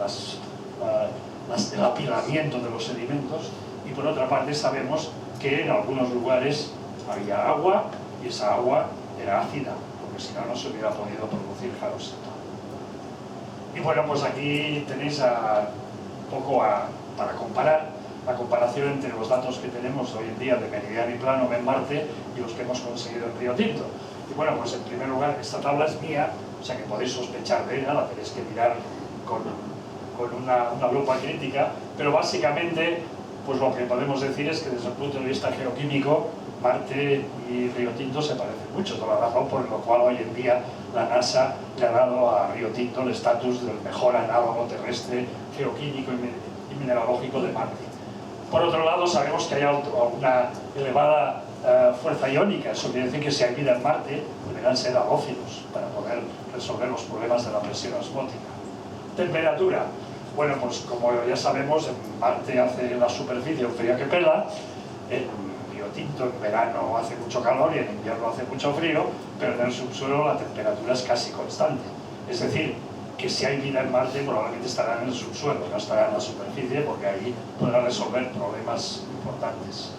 el apilamiento de los sedimentos, y por otra parte sabemos que en algunos lugares había agua, y esa agua era ácida, porque si no, no se hubiera podido producir jarosito. Y bueno, pues aquí tenéis un poco para comparar, la comparación entre los datos que tenemos hoy en día de meridiano y plano en Marte y los que hemos conseguido en Río Tinto. Y bueno, pues en primer lugar, esta tabla es mía, o sea que podéis sospechar de ella, la tenéis que mirar con una lupa crítica, pero básicamente, pues lo que podemos decir es que desde el punto de vista geoquímico, Marte y Río Tinto se parecen mucho, toda la razón por lo cual hoy en día la NASA le ha dado a Río Tinto el estatus del mejor análogo terrestre geoquímico y mineralógico de Marte. Por otro lado, sabemos que hay una elevada fuerza iónica. Eso quiere decir que si hay vida en Marte, deberán ser halófilos para poder resolver los problemas de la presión osmótica. Temperatura. Bueno, pues como ya sabemos, en Marte hace la superficie un frío que pela, en Río Tinto en verano hace mucho calor y en invierno hace mucho frío, pero en el subsuelo la temperatura es casi constante. Es decir, que si hay vida en Marte probablemente estará en el subsuelo, no estará en la superficie, porque ahí podrá resolver problemas importantes.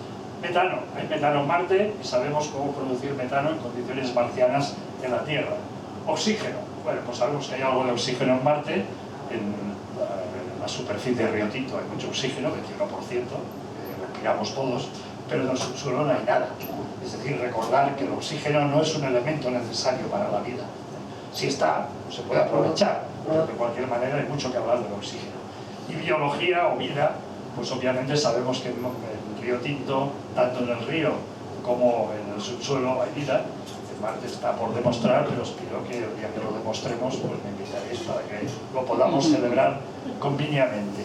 Metano. Hay metano en Marte y sabemos cómo producir metano en condiciones marcianas en la Tierra. Oxígeno. Bueno, pues sabemos que hay algo de oxígeno en Marte. En la superficie de Río Tinto hay mucho oxígeno, 21%, respiramos todos, pero en el subsuelo no hay nada. Es decir, recordar que el oxígeno no es un elemento necesario para la vida. Si está, se puede aprovechar, pero de cualquier manera hay mucho que hablar del oxígeno. Y biología o vida, pues obviamente sabemos que en Río Tinto, tanto en el río como en el subsuelo hay vida. En Marte está por demostrar, pero espero que el día que lo demostremos, pues me invitaréis para que lo podamos celebrar convenientemente.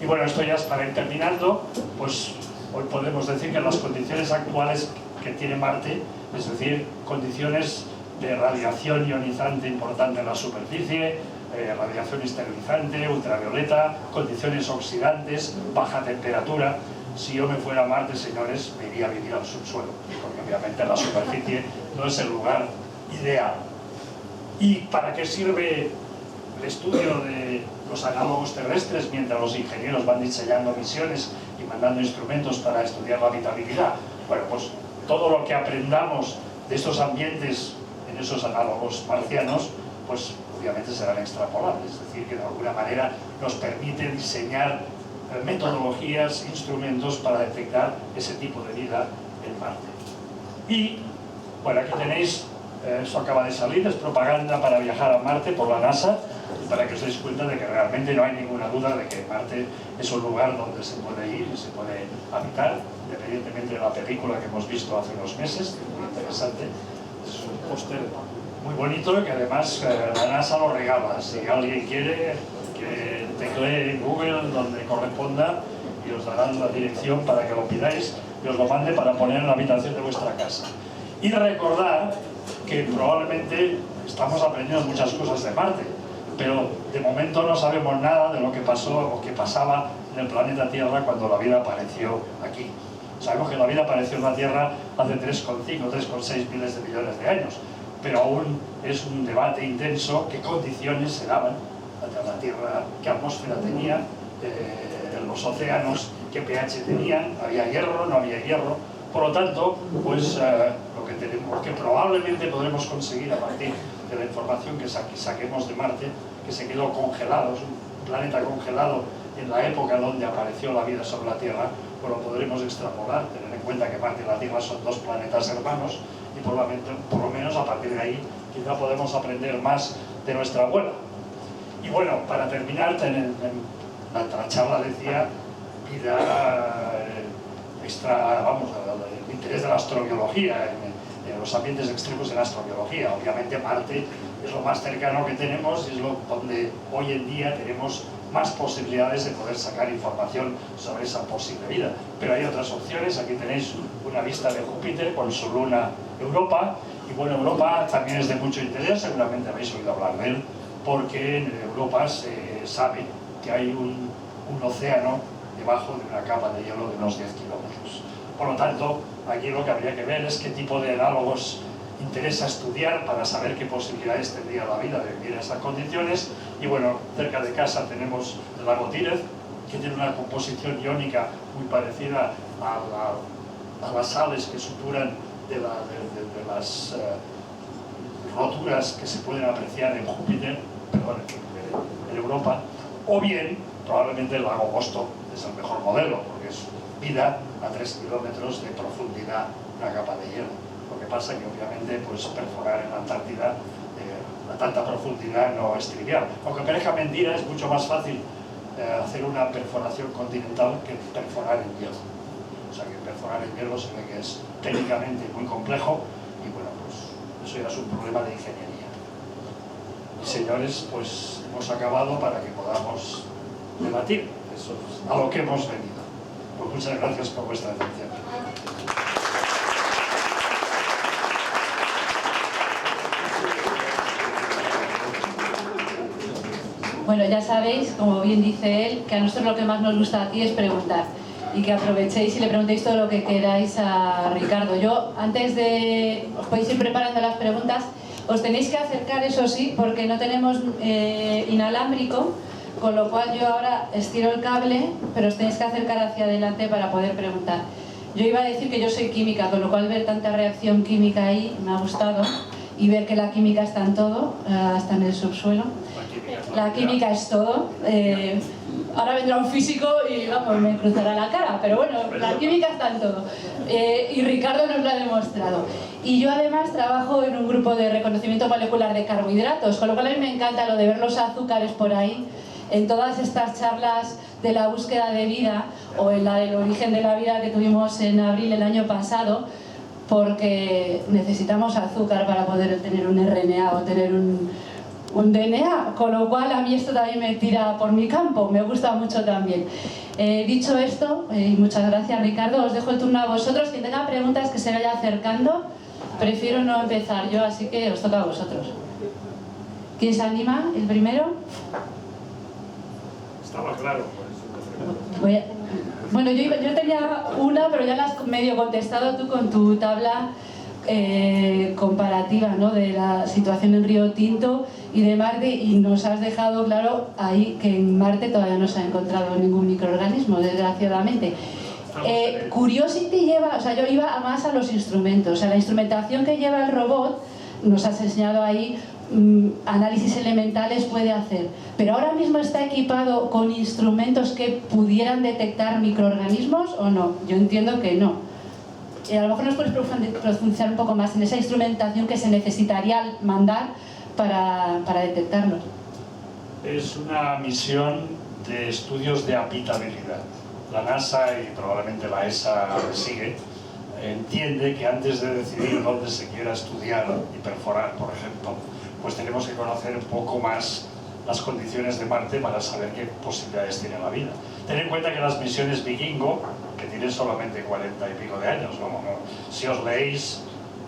Y bueno, esto ya es para ir terminando, pues hoy podemos decir que las condiciones actuales que tiene Marte, es decir, condiciones de radiación ionizante importante en la superficie, radiación esterilizante, ultravioleta, condiciones oxidantes, baja temperatura. Si yo me fuera a Marte, señores, me iría a vivir al subsuelo, porque obviamente la superficie no es el lugar ideal. ¿Y para qué sirve el estudio de los análogos terrestres mientras los ingenieros van diseñando misiones y mandando instrumentos para estudiar la habitabilidad? Bueno, pues todo lo que aprendamos de estos ambientes en esos análogos marcianos, pues obviamente serán extrapolables, es decir, que de alguna manera nos permite diseñar metodologías, instrumentos para detectar ese tipo de vida en Marte. Y, bueno, aquí tenéis, eso acaba de salir, es propaganda para viajar a Marte por la NASA, y para que os deis cuenta de que realmente no hay ninguna duda de que Marte es un lugar donde se puede ir y se puede habitar, independientemente de la película que hemos visto hace unos meses, que es muy interesante. Es un póster muy bonito y que además la NASA lo regala. Si alguien quiere, que teclee en Google donde corresponda y os darán la dirección para que lo pidáis y os lo mande para poner en la habitación de vuestra casa. Y recordar que probablemente estamos aprendiendo muchas cosas de Marte, pero de momento no sabemos nada de lo que pasó o que pasaba en el planeta Tierra cuando la vida apareció aquí. Sabemos que la vida apareció en la Tierra hace 3,5, 3,6 miles de millones de años, pero aún es un debate intenso qué condiciones se daban a la Tierra, qué atmósfera tenía, los océanos, qué pH tenían, había hierro, no había hierro. Por lo tanto, pues lo que probablemente podremos conseguir a partir de la información que saquemos de Marte, que se quedó congelado, es un planeta congelado en la época donde apareció la vida sobre la Tierra, pues lo podremos extrapolar, tener en cuenta que Marte y la Tierra son dos planetas hermanos, y por lo menos a partir de ahí quizá podemos aprender más de nuestra abuela. Y bueno, para terminar, la charla decía vida extra, vamos, el interés de la astrobiología, en los ambientes extremos de la astrobiología. Obviamente Marte es lo más cercano que tenemos y es donde hoy en día tenemos más posibilidades de poder sacar información sobre esa posible vida. Pero hay otras opciones. Aquí tenéis una vista de Júpiter con su luna Europa. Y bueno, Europa también es de mucho interés, seguramente habéis oído hablar de él, porque en Europa se sabe que hay un océano debajo de una capa de hielo de unos 10 kilómetros. Por lo tanto, aquí lo que habría que ver es qué tipo de análogos interesa estudiar para saber qué posibilidades tendría la vida de vivir en esas condiciones. Y bueno, cerca de casa tenemos el lago Tírez, que tiene una composición iónica muy parecida a las sales que suturan de las roturas que se pueden apreciar en Júpiter, perdón, en Europa. O bien, probablemente el lago Vostok es el mejor modelo, porque es vida a 3 kilómetros de profundidad, una capa de hielo. Lo que pasa que obviamente pues, perforar en la Antártida a tanta profundidad no es trivial. Aunque parezca mentira, es mucho más fácil hacer una perforación continental que perforar en hielo. O sea que perforar en hielo se ve que es técnicamente muy complejo y bueno, pues eso ya es un problema de ingeniería. Y señores, pues hemos acabado para que podamos debatir. Eso es a lo que hemos venido. Pues muchas gracias por vuestra atención. Bueno, ya sabéis, como bien dice él, que a nosotros lo que más nos gusta aquí es preguntar y que aprovechéis y le preguntéis todo lo que queráis a Ricardo. Yo, antes de... os podéis ir preparando las preguntas, os tenéis que acercar, eso sí, porque no tenemos inalámbrico, con lo cual yo ahora estiro el cable, pero os tenéis que acercar hacia adelante para poder preguntar. Yo iba a decir que yo soy química, con lo cual ver tanta reacción química ahí me ha gustado, y ver que la química está en todo, hasta en el subsuelo. La química es todo. Ahora vendrá un físico y vamos, me cruzará la cara, pero bueno, la química está en todo. Y Ricardo nos lo ha demostrado. Y yo además trabajo en un grupo de reconocimiento molecular de carbohidratos, con lo cual a mí me encanta lo de ver los azúcares por ahí, en todas estas charlas de la búsqueda de vida, o en la del origen de la vida que tuvimos en abril del año pasado, porque necesitamos azúcar para poder tener un RNA o tener un DNA, con lo cual a mí esto también me tira por mi campo, me gusta mucho también. Dicho esto, y muchas gracias Ricardo, os dejo el turno a vosotros. Quien tenga preguntas que se vaya acercando, prefiero no empezar yo, así que os toca a vosotros. ¿Quién se anima? ¿El primero? Estaba claro. Bueno, yo tenía una, pero ya la has medio contestado tú con tu tabla comparativa, ¿no?, de la situación en Río Tinto y de Marte, y nos has dejado claro ahí que en Marte todavía no se ha encontrado ningún microorganismo, desgraciadamente. Curiosity lleva, o sea, yo iba más a los instrumentos, o sea, la instrumentación que lleva el robot, nos has enseñado ahí, análisis elementales puede hacer, pero ahora mismo está equipado con instrumentos que pudieran detectar microorganismos o no. Yo entiendo que no. A lo mejor nos puedes profundizar un poco más en esa instrumentación que se necesitaría mandar para detectarlos. Es una misión de estudios de habitabilidad. La NASA y probablemente la ESA sigue, entiende que antes de decidir dónde se quiera estudiar y perforar, por ejemplo, pues tenemos que conocer un poco más las condiciones de Marte para saber qué posibilidades tiene la vida. Ten en cuenta que las misiones Vikingo, que tienen solamente 40 y pico de años, si os leéis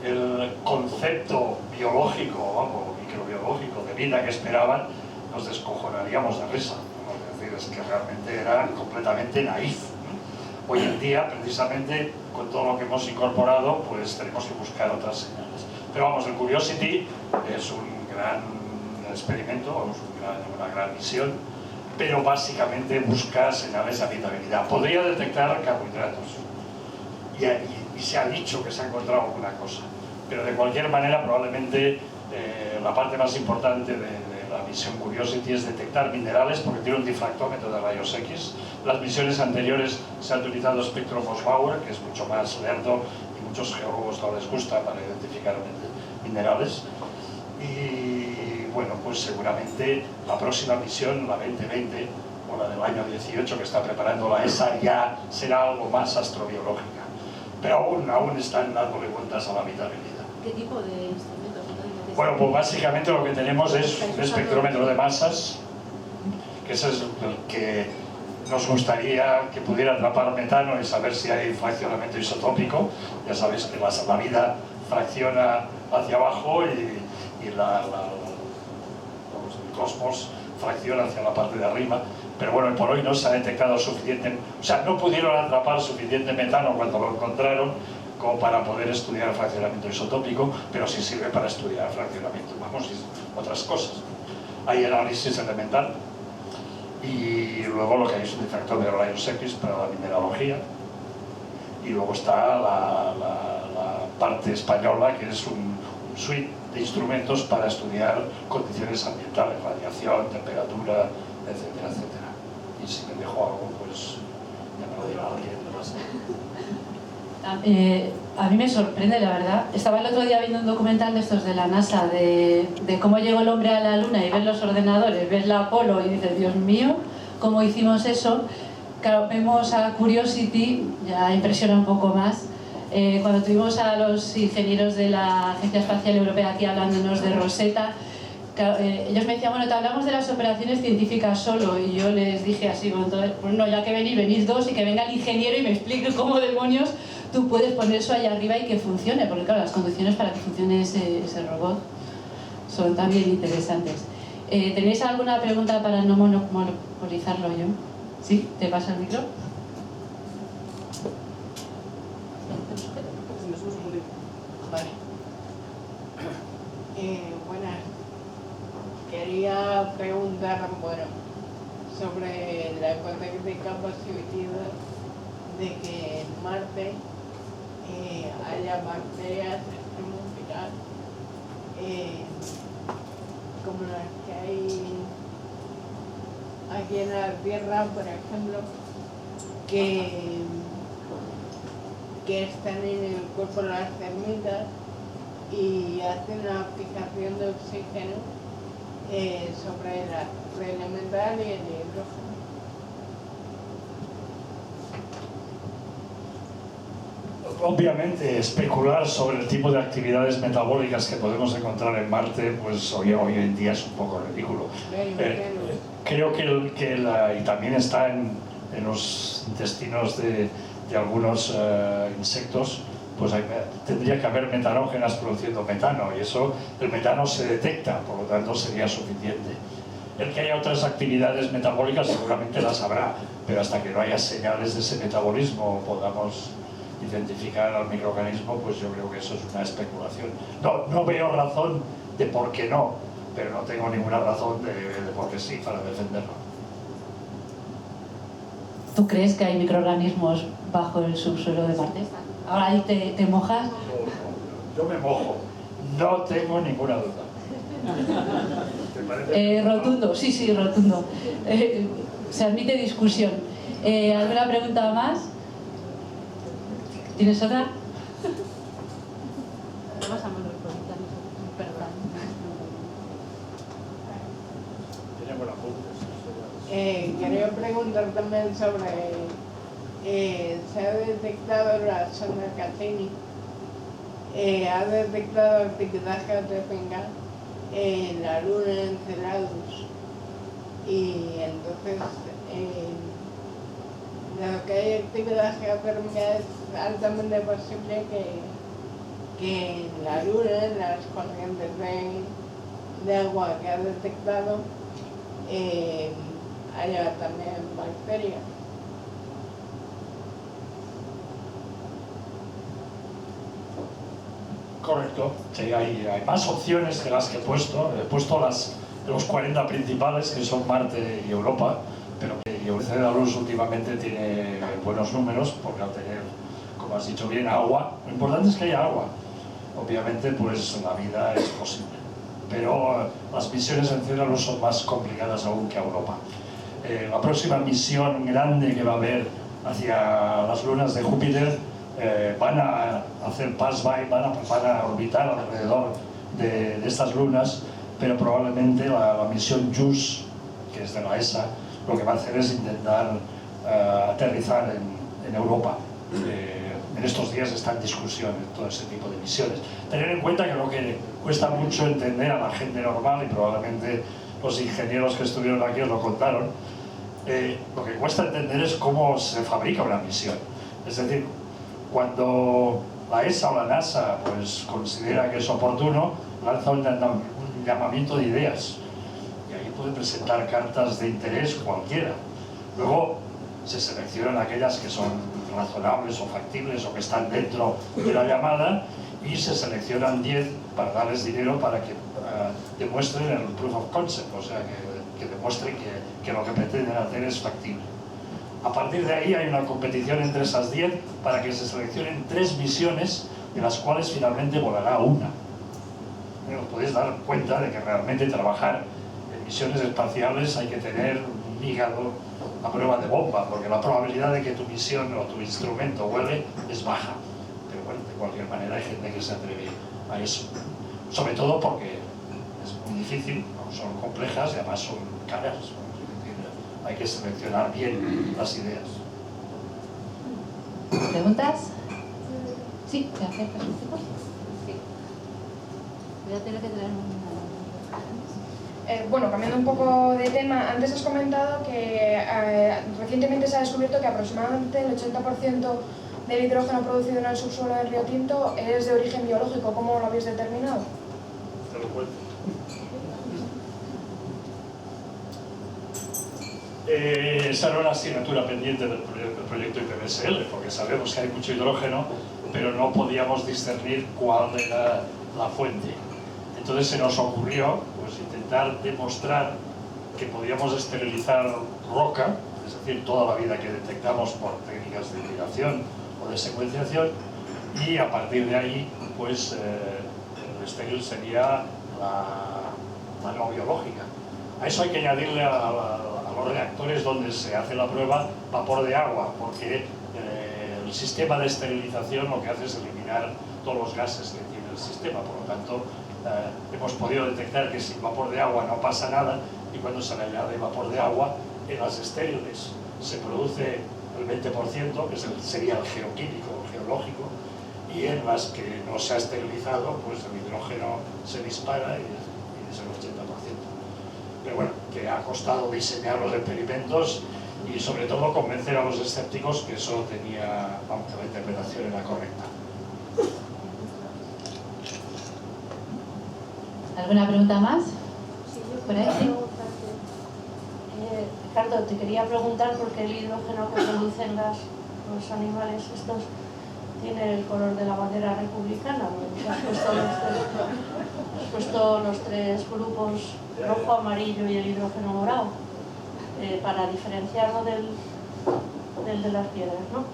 el concepto biológico, microbiológico de vida que esperaban, nos descojonaríamos de risa. Es decir, es que realmente era completamente naif. Hoy en día, precisamente, con todo lo que hemos incorporado, pues tenemos que buscar otras señales. Pero vamos, el Curiosity es un gran experimento, una gran misión, pero básicamente busca señales de habitabilidad. Podría detectar carbohidratos, y se ha dicho que se ha encontrado alguna cosa, pero de cualquier manera probablemente la parte más importante de la misión Curiosity es detectar minerales, porque tiene un difractómetro de rayos X. Las misiones anteriores se ha utilizado espectro Bosbauer, que es mucho más lerdo y muchos geólogos no les gusta para identificar minerales. Y bueno, pues seguramente la próxima misión, la 2020 o con la del año 18 que está preparando la ESA, ya será algo más astrobiológica. Pero aún están dándole vueltas a la habitabilidad. ¿Qué tipo de instrumentos? Bueno, pues básicamente lo que tenemos es un espectrómetro de masas, que ese es el que nos gustaría que pudiera atrapar metano y saber si hay fraccionamiento isotópico. Ya sabéis que la vida fracciona hacia abajo y el cosmos fracciona hacia la parte de arriba. Pero bueno, por hoy no se ha detectado suficiente, o sea, no pudieron atrapar suficiente metano cuando lo encontraron como para poder estudiar el fraccionamiento isotópico, pero sí sirve para estudiar fraccionamiento, vamos, y otras cosas. Hay análisis elemental y luego lo que hay es un difractor de rayos X para la mineralogía, y luego está la parte española, que es un suite de instrumentos para estudiar condiciones ambientales, radiación, temperatura, etcétera, etcétera. Y si me dejo algo, pues ya me lo dirá alguien. A mí me sorprende, la verdad. Estaba el otro día viendo un documental de estos de la NASA, de cómo llegó el hombre a la Luna, y ves los ordenadores, ves la Apolo y dices, Dios mío, ¿cómo hicimos eso? Claro, vemos a Curiosity, ya impresiona un poco más. Cuando tuvimos a los ingenieros de la Agencia Espacial Europea aquí hablándonos de Rosetta, claro, ellos me decían, bueno, te hablamos de las operaciones científicas solo, y yo les dije así, bueno, entonces, pues no, ya que venís dos, y que venga el ingeniero y me explique cómo demonios tú puedes poner eso ahí arriba y que funcione, porque claro, las condiciones para que funcione ese robot son también interesantes. ¿Tenéis alguna pregunta para no monopolizarlo yo? ¿Sí? ¿Te pasa el micro? Vale. Buenas. Quería preguntar, bueno, sobre la hipotética posibilidad de que en Marte haya bacterias extremofilias como las que hay aquí en la Tierra, por ejemplo, que están en el cuerpo de las termitas y hacen una fijación de oxígeno sobre el elemental y el hidrógeno. Obviamente, especular sobre el tipo de actividades metabólicas que podemos encontrar en Marte, pues hoy en día es un poco ridículo. Creo que y también está en los intestinos de algunos insectos, pues tendría que haber metanógenas produciendo metano, y eso, el metano se detecta, por lo tanto sería suficiente. El que haya otras actividades metabólicas seguramente las habrá, pero hasta que no haya señales de ese metabolismo o podamos identificar al microorganismo, pues yo creo que eso es una especulación. No veo razón de por qué no, pero no tengo ninguna razón de por qué sí para defenderlo. ¿Tú crees que hay microorganismos bajo el subsuelo de Marte? Ahora ahí te mojas. No, yo me mojo, no tengo ninguna duda. ¿Te parece? Rotundo, sí, rotundo. Se admite discusión. ¿Alguna pregunta más? ¿Tienes otra? Pasamos los comentarios. Perdón. Tiene buena punta. Quería preguntar también sobre, se ha detectado la sonda Cassini, ha detectado actividad geotérmica en la luna Enceladus, y entonces dado que hay actividad geotérmica es altamente posible que en la luna, en las corrientes de agua que ha detectado, haya también bacterias. Correcto, sí, hay más opciones que las que he puesto. He puesto los 40 principales, que son Marte y Europa, pero Enceladus últimamente tiene buenos números, porque al tener, como has dicho bien, agua, lo importante es que haya agua. Obviamente, pues la vida es posible, pero las misiones en Enceladus son más complicadas aún que a Europa. La próxima misión grande que va a haber hacia las lunas de Júpiter van a hacer pass-by, van a orbitar alrededor de estas lunas, pero probablemente la misión JUICE, que es de la ESA, lo que va a hacer es intentar aterrizar en Europa. En estos días está en discusión todo ese tipo de misiones. Tener en cuenta que lo que cuesta mucho entender a la gente normal, y probablemente los ingenieros que estuvieron aquí os lo contaron, lo que cuesta entender es cómo se fabrica una misión. Es decir, cuando la ESA o la NASA pues, considera que es oportuno, lanza un llamamiento de ideas. Y ahí puede presentar cartas de interés cualquiera. Luego se seleccionan aquellas que son razonables o factibles o que están dentro de la llamada y se seleccionan 10 para darles dinero para que demuestren el proof of concept, o sea, que demuestren que lo que pretenden hacer es factible. A partir de ahí hay una competición entre esas 10 para que se seleccionen 3 misiones, de las cuales finalmente volará una. Os podéis dar cuenta de que realmente trabajar en misiones espaciales hay que tener un hígado a prueba de bomba, porque la probabilidad de que tu misión o tu instrumento vuele es baja. Pero bueno, de cualquier manera hay gente que se atreve a eso. Sobre todo porque es muy difícil, ¿no? Son complejas y además son caras, ¿no? Hay que seleccionar bien las ideas. ¿Preguntas? Sí, ¿te acercas un poco? Sí. Voy a tener que traer Bueno, cambiando un poco de tema, antes has comentado que recientemente se ha descubierto que aproximadamente el 80% del hidrógeno producido en el subsuelo del Río Tinto es de origen biológico. ¿Cómo lo habéis determinado? Te lo cuento. Esa era una asignatura pendiente del proyecto IPBSL, porque sabemos que hay mucho hidrógeno, pero no podíamos discernir cuál era la fuente. Entonces se nos ocurrió pues, intentar demostrar que podíamos esterilizar roca, es decir, toda la vida que detectamos por técnicas de hibridación o de secuenciación, y a partir de ahí, pues, el estéril sería la no biológica. A eso hay que añadirle a los reactores donde se hace la prueba vapor de agua, porque el sistema de esterilización lo que hace es eliminar todos los gases que tiene el sistema. Por lo tanto, hemos podido detectar que sin vapor de agua no pasa nada, y cuando se le añade vapor de agua, en las estériles se produce el 20%, que sería el geoquímico o geológico, y en las que no se ha esterilizado, pues el hidrógeno se dispara y es el 80%. Pero bueno, que ha costado diseñar los experimentos y sobre todo convencer a los escépticos que eso tenía, vamos, que la interpretación era correcta. ¿Alguna pregunta más? Sí, yo ¿Por ahí? quería preguntarte, Ricardo, te quería preguntar por qué el hidrógeno que producen los animales estos tiene el color de la bandera republicana. Has puesto los tres grupos, rojo, amarillo y el hidrógeno morado, para diferenciarlo del de las piedras, ¿no?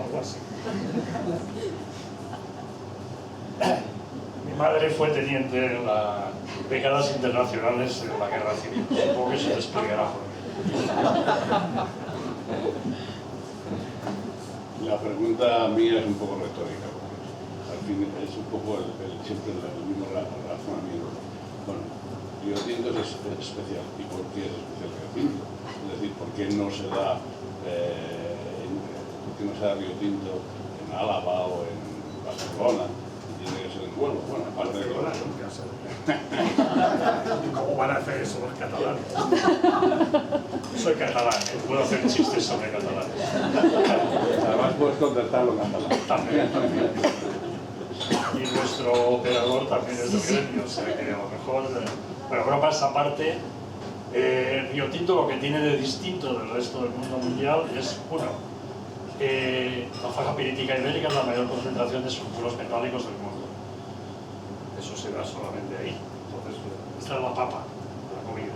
Algo así. Mi madre fue teniente en las brigadas internacionales de la Guerra Civil. Supongo que se desplegará por ahí. La pregunta mía es un poco retórica, porque al fin es un poco siempre el mismo razonamiento. Bueno, Río Tinto es especial. ¿Y por qué es especial Río Tinto? Es decir, ¿por qué no se da Río Tinto en Álava o en Barcelona? Tiene que ser en Huelva. Bueno, aparte de Barcelona nunca se ve. ¿Cómo van a hacer eso los catalanes? Soy catalán, puedo hacer chistes sobre catalanes. Además puedes contratarlo en catalán. También. Y nuestro operador también es del gremio, o sea que a lo mejor, pero bromas aparte, Río Tinto lo que tiene de distinto del resto del mundo mundial es, uno, la faja pirítica ibérica es la mayor concentración de sulfuros metálicos del mundo. Eso se da solamente ahí. Entonces, esta es la papa, la comida.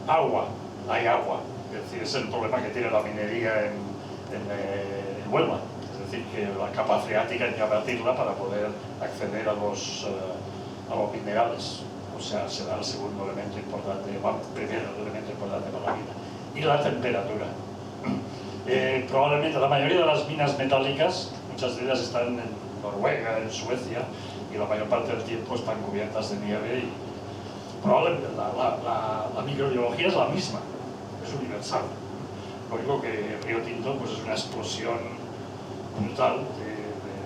Agua, hay agua. Es decir, es el problema que tiene la minería en Huelva. Es decir, que la capa freática hay que abatirla para poder acceder a los minerales. O sea, será el segundo elemento importante, bueno, primero elemento importante para la vida. Y la temperatura. Probablemente la mayoría de las minas metálicas, muchas de ellas están en Noruega, en Suecia, y la mayor parte del tiempo están cubiertas de nieve. Y probablemente la microbiología es la misma. es universal. Lo único que Río Tinto pues, es una explosión brutal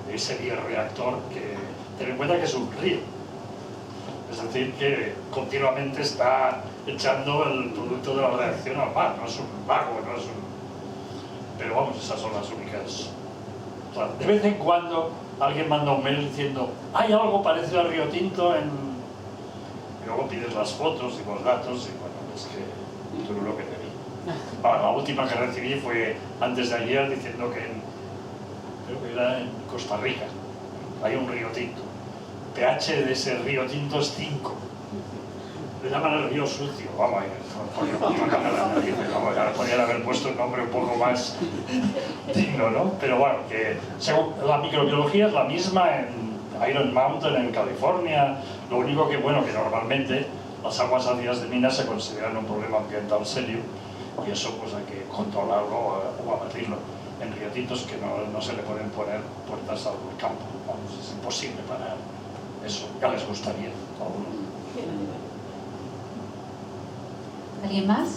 de ese bioreactor que, ten en cuenta que es un río. Es decir, que continuamente está echando el producto de la reacción al mar, no es un lago, no es un... Pero vamos, esas son las únicas... O sea, de vez en cuando alguien manda un mail diciendo hay algo parecido al Río Tinto en... Y luego pides las fotos y los datos y bueno, es que tú lo que te vi. Bueno, la última que recibí fue antes de ayer diciendo que creo que era en Costa Rica, hay un Río Tinto. pH de ese Río Tinto es 5. Le llaman el río sucio, vamos, ya podrían haber puesto un nombre un poco más digno, ¿no? Pero bueno, que la microbiología es la misma en Iron Mountain, en California. Lo único que, bueno, que normalmente las aguas ácidas de minas se consideran un problema ambiental serio y eso pues hay que controlarlo o abatirlo. En Río Tinto es que no se le pueden poner puertas al campo, vamos, es imposible para eso, ya les gustaría a algunos. ¿Alguien más?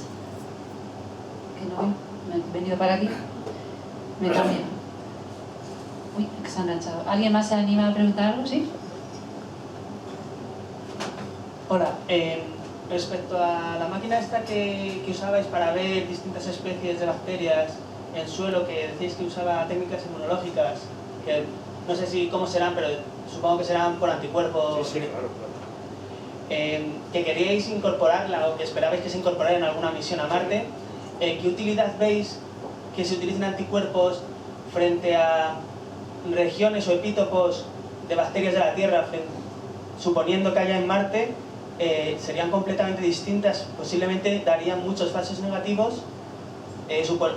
Que no veo. Me he venido para aquí. Me cambio. Uy, que se ha enganchado. ¿Alguien más se anima a preguntar algo? ¿Sí? Hola. Respecto a la máquina esta que usabais para ver distintas especies de bacterias en suelo, que decís que usaba técnicas inmunológicas, que no sé cómo serán, pero supongo que serán por anticuerpos. Sí, claro. Que queríais incorporarla o que esperabais que se incorporara en alguna misión a Marte, ¿qué utilidad veis que se utilicen anticuerpos frente a regiones o epítopos de bacterias de la Tierra, suponiendo que haya en Marte? Serían completamente distintas, posiblemente darían muchos falsos negativos,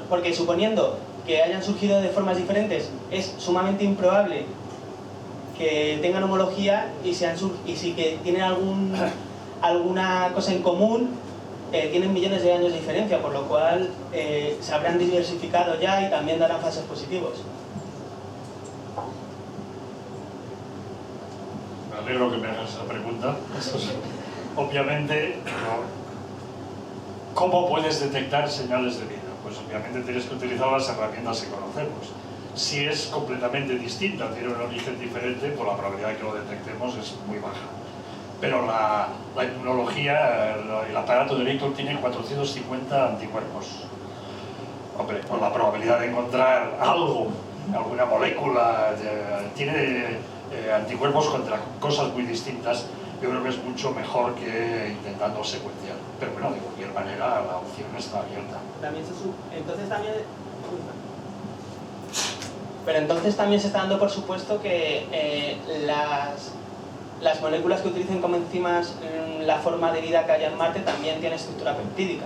porque suponiendo que hayan surgido de formas diferentes, es sumamente improbable que tengan homología y si que tienen alguna cosa en común, tienen millones de años de diferencia, por lo cual se habrán diversificado ya y también darán falsos positivos. Me alegro que me hagas esa pregunta. Obviamente, ¿cómo puedes detectar señales de vida? Pues obviamente tienes que utilizar las herramientas que conocemos. Si es completamente distinta, tiene un origen diferente, pues la probabilidad de que lo detectemos es muy baja. Pero la inmunología, el aparato de Victor tiene 450 anticuerpos. Hombre, pues la probabilidad de encontrar algo, alguna molécula, tiene anticuerpos contra cosas muy distintas. Yo creo que es mucho mejor que intentando secuenciar. Pero bueno, de cualquier manera la opción está abierta. Pero entonces también se está dando por supuesto que las moléculas que utilicen como enzimas en la forma de vida que haya en Marte también tienen estructura peptídica.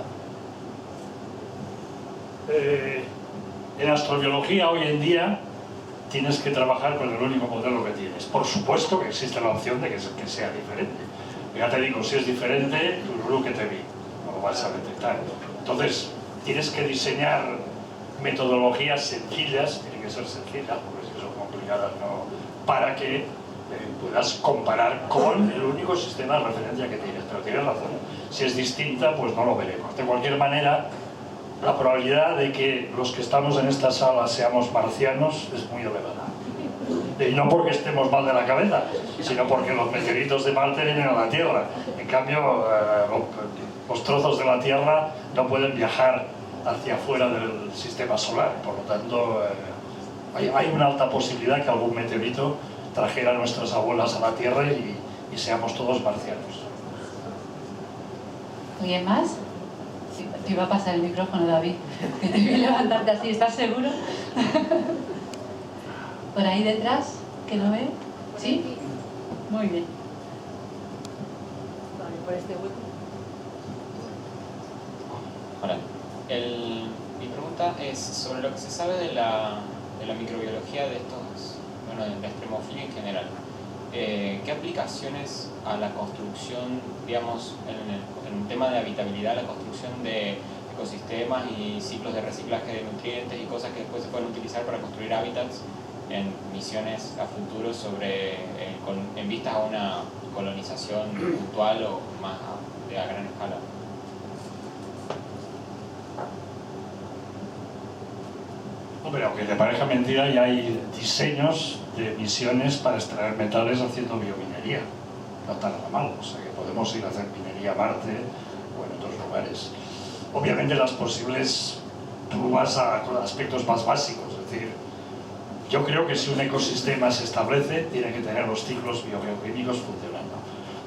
En astrobiología hoy en día tienes que trabajar con el único modelo que tienes. Por supuesto que existe la opción de que sea diferente. Ya te digo, si es diferente, lo que te vi, no lo vas a detectar. Entonces, tienes que diseñar metodologías sencillas, tienen que ser sencillas, porque si son complicadas no, para que puedas comparar con el único sistema de referencia que tienes. Pero tienes razón, si es distinta, pues no lo veremos. De cualquier manera, la probabilidad de que los que estamos en esta sala seamos marcianos es muy elevada. Y no porque estemos mal de la cabeza, sino porque los meteoritos de Marte vienen a la Tierra. En cambio, los trozos de la Tierra no pueden viajar hacia afuera del sistema solar. Por lo tanto, hay una alta posibilidad que algún meteorito trajera a nuestras abuelas a la Tierra y seamos todos marcianos. ¿Alguien más? Te iba a pasar el micrófono, David, que te vi levantarte así, ¿estás seguro? Por ahí detrás, que no veo. ¿Sí? Muy bien. Por este hueco. Hola. Mi pregunta es sobre lo que se sabe de la microbiología de estos, bueno, de la extremofilia en general. ¿Qué aplicaciones a la construcción, digamos, en el tema de habitabilidad, la construcción de ecosistemas y ciclos de reciclaje de nutrientes y cosas que después se pueden utilizar para construir hábitats en misiones a futuro en vistas a una colonización puntual o más a gran escala? Hombre, aunque te parezca mentira, ya hay diseños de misiones para extraer metales haciendo biominería. No está nada mal, o sea que podemos ir a hacer minería a Marte o en otros lugares. Obviamente las posibles, tú vas con aspectos más básicos, es decir, yo creo que si un ecosistema se establece, tiene que tener los ciclos biogeoquímicos funcionando.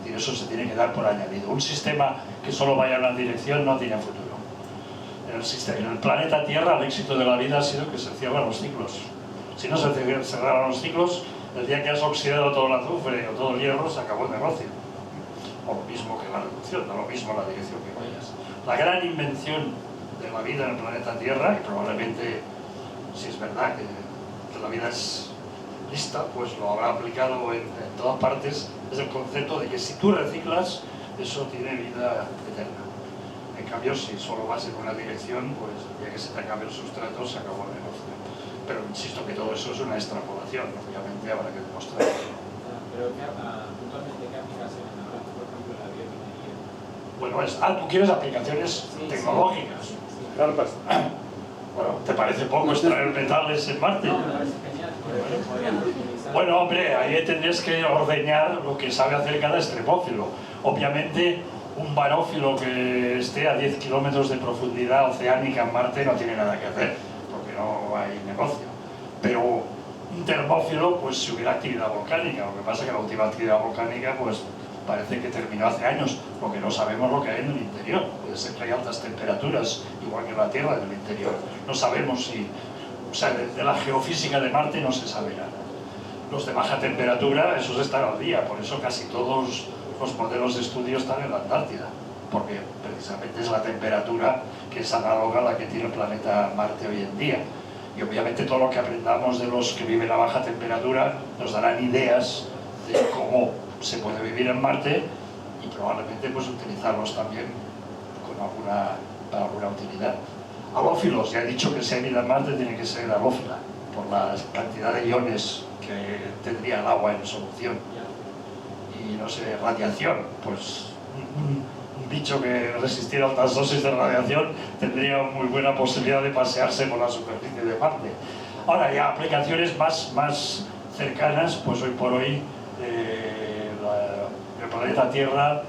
Y eso se tiene que dar por añadido. Un sistema que solo vaya en una dirección no tiene futuro. En el planeta Tierra el éxito de la vida ha sido que se cierran los ciclos. Si no se cerraran los ciclos, el día que has oxidado todo el azufre o todo el hierro, se acabó el negocio. O lo mismo que la reducción, da lo mismo la dirección que vayas. La gran invención de la vida en el planeta Tierra, y probablemente, si es verdad que la vida es lista, pues lo habrá aplicado en todas partes, es el concepto de que si tú reciclas, eso tiene vida eterna. En cambio, si solo vas en una dirección, pues ya que se te acabe el sustrato, se acabó el negocio. Pero insisto que todo eso es una extrapolación, obviamente habrá que demostrar. Pero puntualmente, ¿qué aplicaciones habrá? Por ejemplo, la biominería. Bueno, ¿tú quieres aplicaciones tecnológicas? Sí. Claro, pues, bueno, ¿te parece poco extraer metales en Marte? No, me parece genial. Podrían utilizar... Bueno, hombre, ahí tendrías que ordeñar lo que sabe hacer cada extremófilo. Obviamente, un barófilo que esté a 10 kilómetros de profundidad oceánica en Marte no tiene nada que hacer, porque no hay negocio. Pero un termófilo, pues si hubiera actividad volcánica, lo que pasa es que la última actividad volcánica, pues parece que terminó hace años, lo que no sabemos lo que hay en el interior. Puede ser que hay altas temperaturas, igual que en la Tierra, en el interior. No sabemos si... O sea, de la geofísica de Marte no se sabe nada. Los de baja temperatura, esos están al día, por eso casi todos los modelos de estudio están en la Antártida, porque precisamente es la temperatura que es análoga a la que tiene el planeta Marte hoy en día. Y obviamente todo lo que aprendamos de los que viven a baja temperatura nos darán ideas de cómo se puede vivir en Marte y probablemente pues utilizarlos también para alguna utilidad. Halófilos, ya he dicho que si hay vida en Marte tiene que ser halófila, por la cantidad de iones que tendría el agua en solución. Y no sé, radiación, pues un bicho que resistiera altas dosis de radiación tendría muy buena posibilidad de pasearse por la superficie de Marte. Ahora ya aplicaciones más cercanas, pues hoy por hoy el planeta Tierra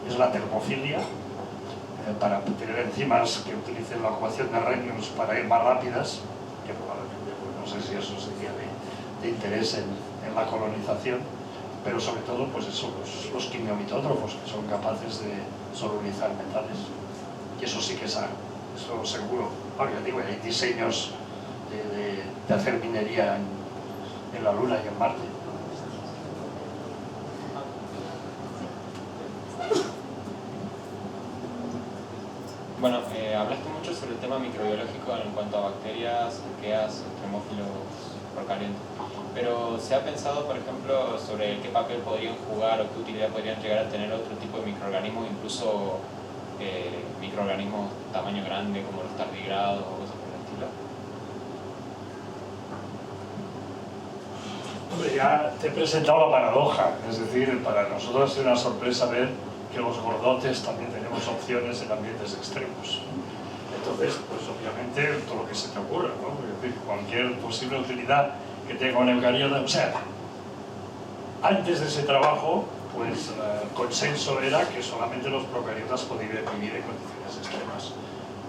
es la termofilia, para tener enzimas que utilicen la ocupación de renios para ir más rápidas, que probablemente, pues no sé si eso sería de interés en la colonización, pero sobre todo pues eso, los quimiomitorófos que son capaces de solubilizar metales, y eso sí que es algo, eso seguro. Ahora ya digo, hay diseños de hacer minería en la Luna y en Marte. Bueno, hablaste mucho sobre el tema microbiológico en cuanto a bacterias, arqueas, termófilos, procariantes. Pero ¿se ha pensado, por ejemplo, sobre qué papel podrían jugar o qué utilidad podrían llegar a tener otro tipo de microorganismos, incluso microorganismos tamaño grande como los tardigrados o cosas por el estilo? Hombre, ya te he presentado la paradoja, es decir, para nosotros ha sido una sorpresa ver que los gordotes también tenemos opciones en ambientes extremos. Entonces, pues obviamente todo lo que se te ocurra, ¿no? Es decir, cualquier posible utilidad que tenga un eucariota, o sea, antes de ese trabajo, pues el consenso era que solamente los procariotas podían vivir en condiciones extremas.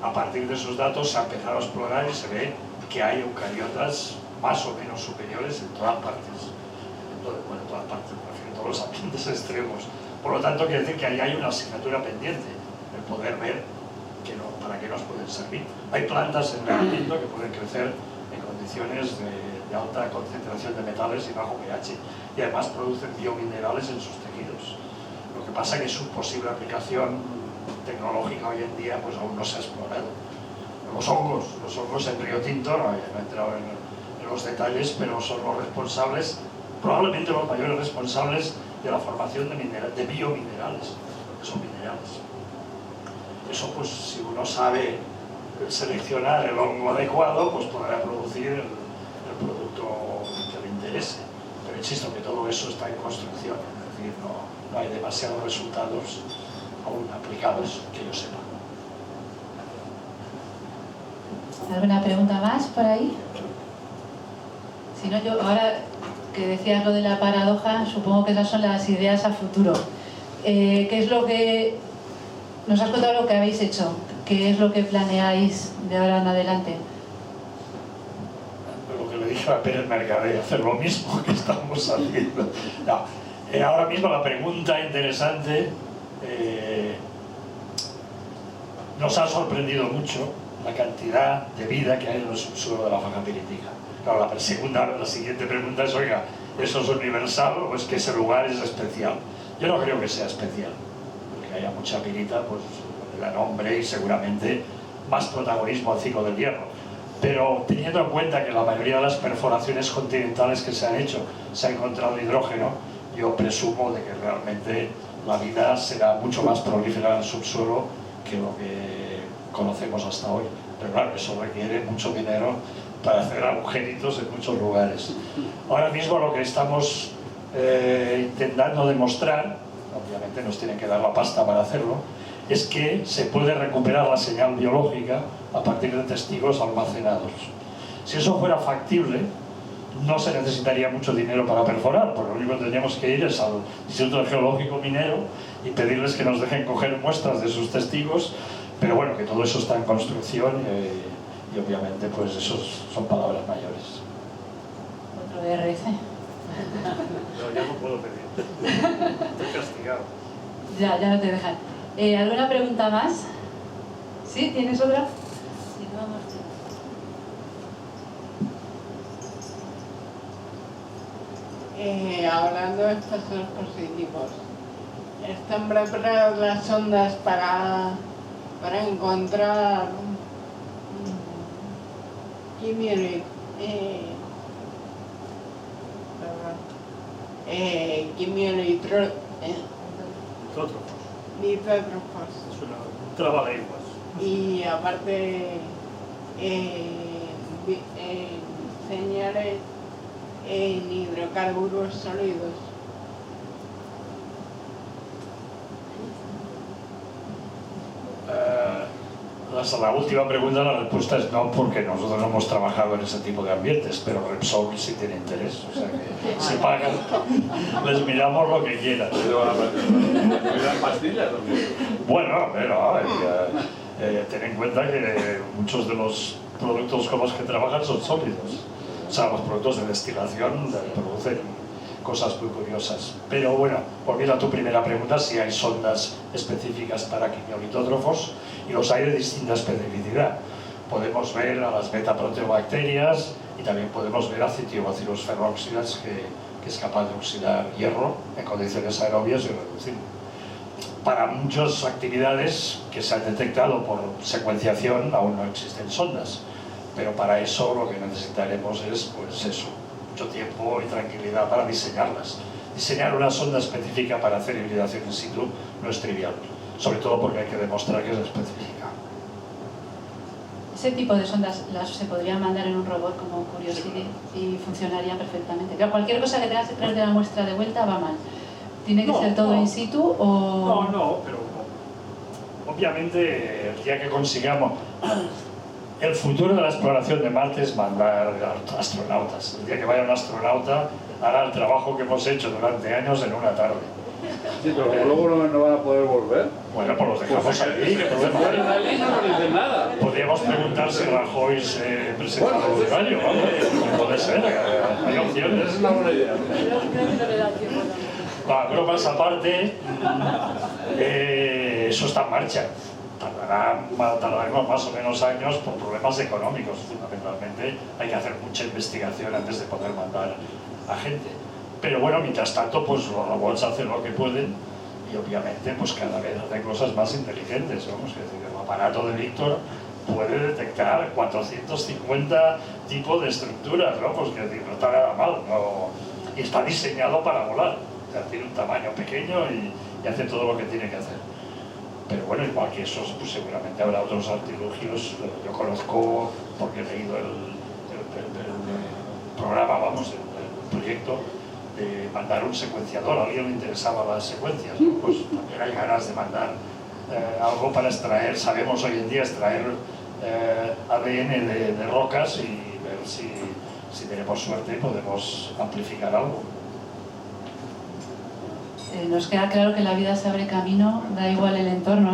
A partir de esos datos se ha empezado a explorar y se ve que hay eucariotas más o menos superiores en todas partes. Bueno, en todas partes, en todos los ambientes extremos. Por lo tanto, quiere decir que ahí hay una asignatura pendiente, el poder ver para qué nos pueden servir. Hay plantas en el mundo que pueden crecer en condiciones de alta concentración de metales y bajo pH, y además producen biominerales en sus tejidos. Lo que pasa es que su posible aplicación tecnológica hoy en día pues aún no se ha explorado. Los hongos en Río Tinto, no he entrado en los detalles, pero son los responsables, probablemente los mayores responsables de la formación de biominerales, que son minerales. Eso, pues, si uno sabe seleccionar el hongo adecuado, pues podrá producir el producto que le interese. Pero insisto que todo eso está en construcción, es decir, no hay demasiados resultados aún aplicados que yo sepa. ¿Alguna pregunta más por ahí? Si no, yo ahora que decías lo de la paradoja, supongo que esas son las ideas a futuro. ¿Qué es lo que... Nos has contado lo que habéis hecho? ¿Qué es lo que planeáis de ahora en adelante? Lo que le dije a Pérez Mercadé, hacer lo mismo que estamos haciendo. No, ahora mismo la pregunta interesante, nos ha sorprendido mucho la cantidad de vida que hay en el subsuelo de la faja pirítica. Claro, la siguiente pregunta es, oiga, ¿eso es universal o es que ese lugar es especial? Yo no creo que sea especial, porque haya mucha pirita, pues le da nombre y seguramente más protagonismo al ciclo del hierro. Pero teniendo en cuenta que la mayoría de las perforaciones continentales que se han hecho se ha encontrado hidrógeno, yo presumo de que realmente la vida será mucho más prolífera en el subsuelo que lo que conocemos hasta hoy. Pero claro, eso requiere mucho dinero para hacer agujeritos en muchos lugares. Ahora mismo lo que estamos intentando demostrar, obviamente nos tienen que dar la pasta para hacerlo, es que se puede recuperar la señal biológica a partir de testigos almacenados. Si eso fuera factible, no se necesitaría mucho dinero para perforar, porque lo único que tendríamos que ir es al Instituto Geológico Minero y pedirles que nos dejen coger muestras de sus testigos, pero bueno, que todo eso está en construcción y obviamente pues esos son palabras mayores. Otro RC. No, ya no puedo pedir. Estoy castigado. Ya no te dejan. ¿Alguna pregunta más? ¿Sí? ¿Tienes otra? Sí, vamos. Hablando de estos dispositivos, ¿están preparadas las sondas para encontrar litrótrofos? Es un trabalenguas. Y aparte señales en hidrocarburos sólidos. La última pregunta, la respuesta es no, porque nosotros no hemos trabajado en ese tipo de ambientes, pero Repsol sí tiene interés, o sea que si pagan, les miramos lo que quieran. ¿Las pastillas o qué? Bueno, pero ten en cuenta que muchos de los productos con los que trabajan son sólidos. O sea, los productos de destilación producen cosas muy curiosas. Pero bueno, volviendo a tu primera pregunta, si hay sondas específicas para quimiolitótrofos, y los hay de distinta especificidad. Podemos ver a las beta-proteobacterias y también podemos ver a Citiobacillus ferróxidas que es capaz de oxidar hierro en condiciones aerobias y reducirlo. Para muchas actividades que se han detectado por secuenciación aún no existen sondas, pero para eso lo que necesitaremos es pues eso, mucho tiempo y tranquilidad para diseñarlas. Diseñar una sonda específica para hacer hibridación in situ no es trivial, sobre todo porque hay que demostrar que es específica. Ese tipo de sondas se podrían mandar en un robot como Curiosity y funcionarían perfectamente. Pero cualquier cosa que tengas que traer de la muestra de vuelta va mal. ¿Tiene que ser todo in situ o...? No, pero obviamente el día que consigamos... El futuro de la exploración de Marte es mandar astronautas. El día que vaya un astronauta hará el trabajo que hemos hecho durante años en una tarde. Sí, pero luego no van a poder volver. Bueno, pues los dejamos ahí. ¿Qué problema hay? Ahí no nos dicen nada. Podríamos preguntar si Rajoy se presenta voluntario, ¿no? Puede ser, hay opciones. Es una buena idea. Bromas aparte, eso está en marcha. Tardaremos más o menos años por problemas económicos, fundamentalmente. Hay que hacer mucha investigación antes de poder mandar a gente. Pero bueno, mientras tanto, pues los robots hacen lo que pueden y obviamente pues cada vez hacen cosas más inteligentes, vamos, es decir, el aparato de Víctor puede detectar 450 tipos de estructuras, ¿no? Pues que no está nada mal, ¿no? Y está diseñado para volar, o sea, tiene un tamaño pequeño y hace todo lo que tiene que hacer. Pero bueno, igual que esos, pues seguramente habrá otros artilugios. Yo conozco, porque he leído el programa, vamos, el proyecto, de mandar un secuenciador. A alguien le interesaban las secuencias, ¿no? Pues también hay ganas de mandar algo para extraer, sabemos hoy en día extraer ADN de rocas y ver si si tenemos suerte podemos amplificar algo. Nos queda claro que la vida se abre camino, da igual el entorno,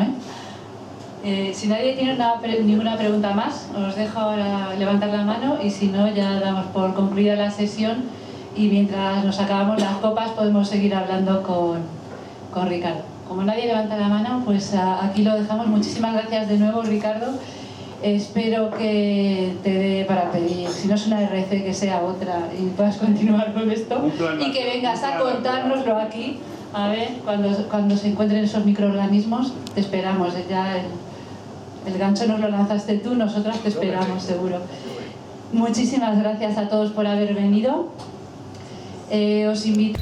si nadie tiene ninguna pregunta más, os dejo ahora levantar la mano y si no ya damos por concluida la sesión y mientras nos acabamos las copas podemos seguir hablando con Ricardo. Como nadie levanta la mano, pues aquí lo dejamos. Muchísimas gracias de nuevo, Ricardo. Espero que te dé para pedir, si no es una RC, que sea otra y puedas continuar con esto y que vengas a contárnoslo aquí. A ver, cuando se encuentren esos microorganismos, te esperamos. Ya el gancho nos lo lanzaste tú, nosotras te esperamos, seguro. Muchísimas gracias a todos por haber venido. Os invito...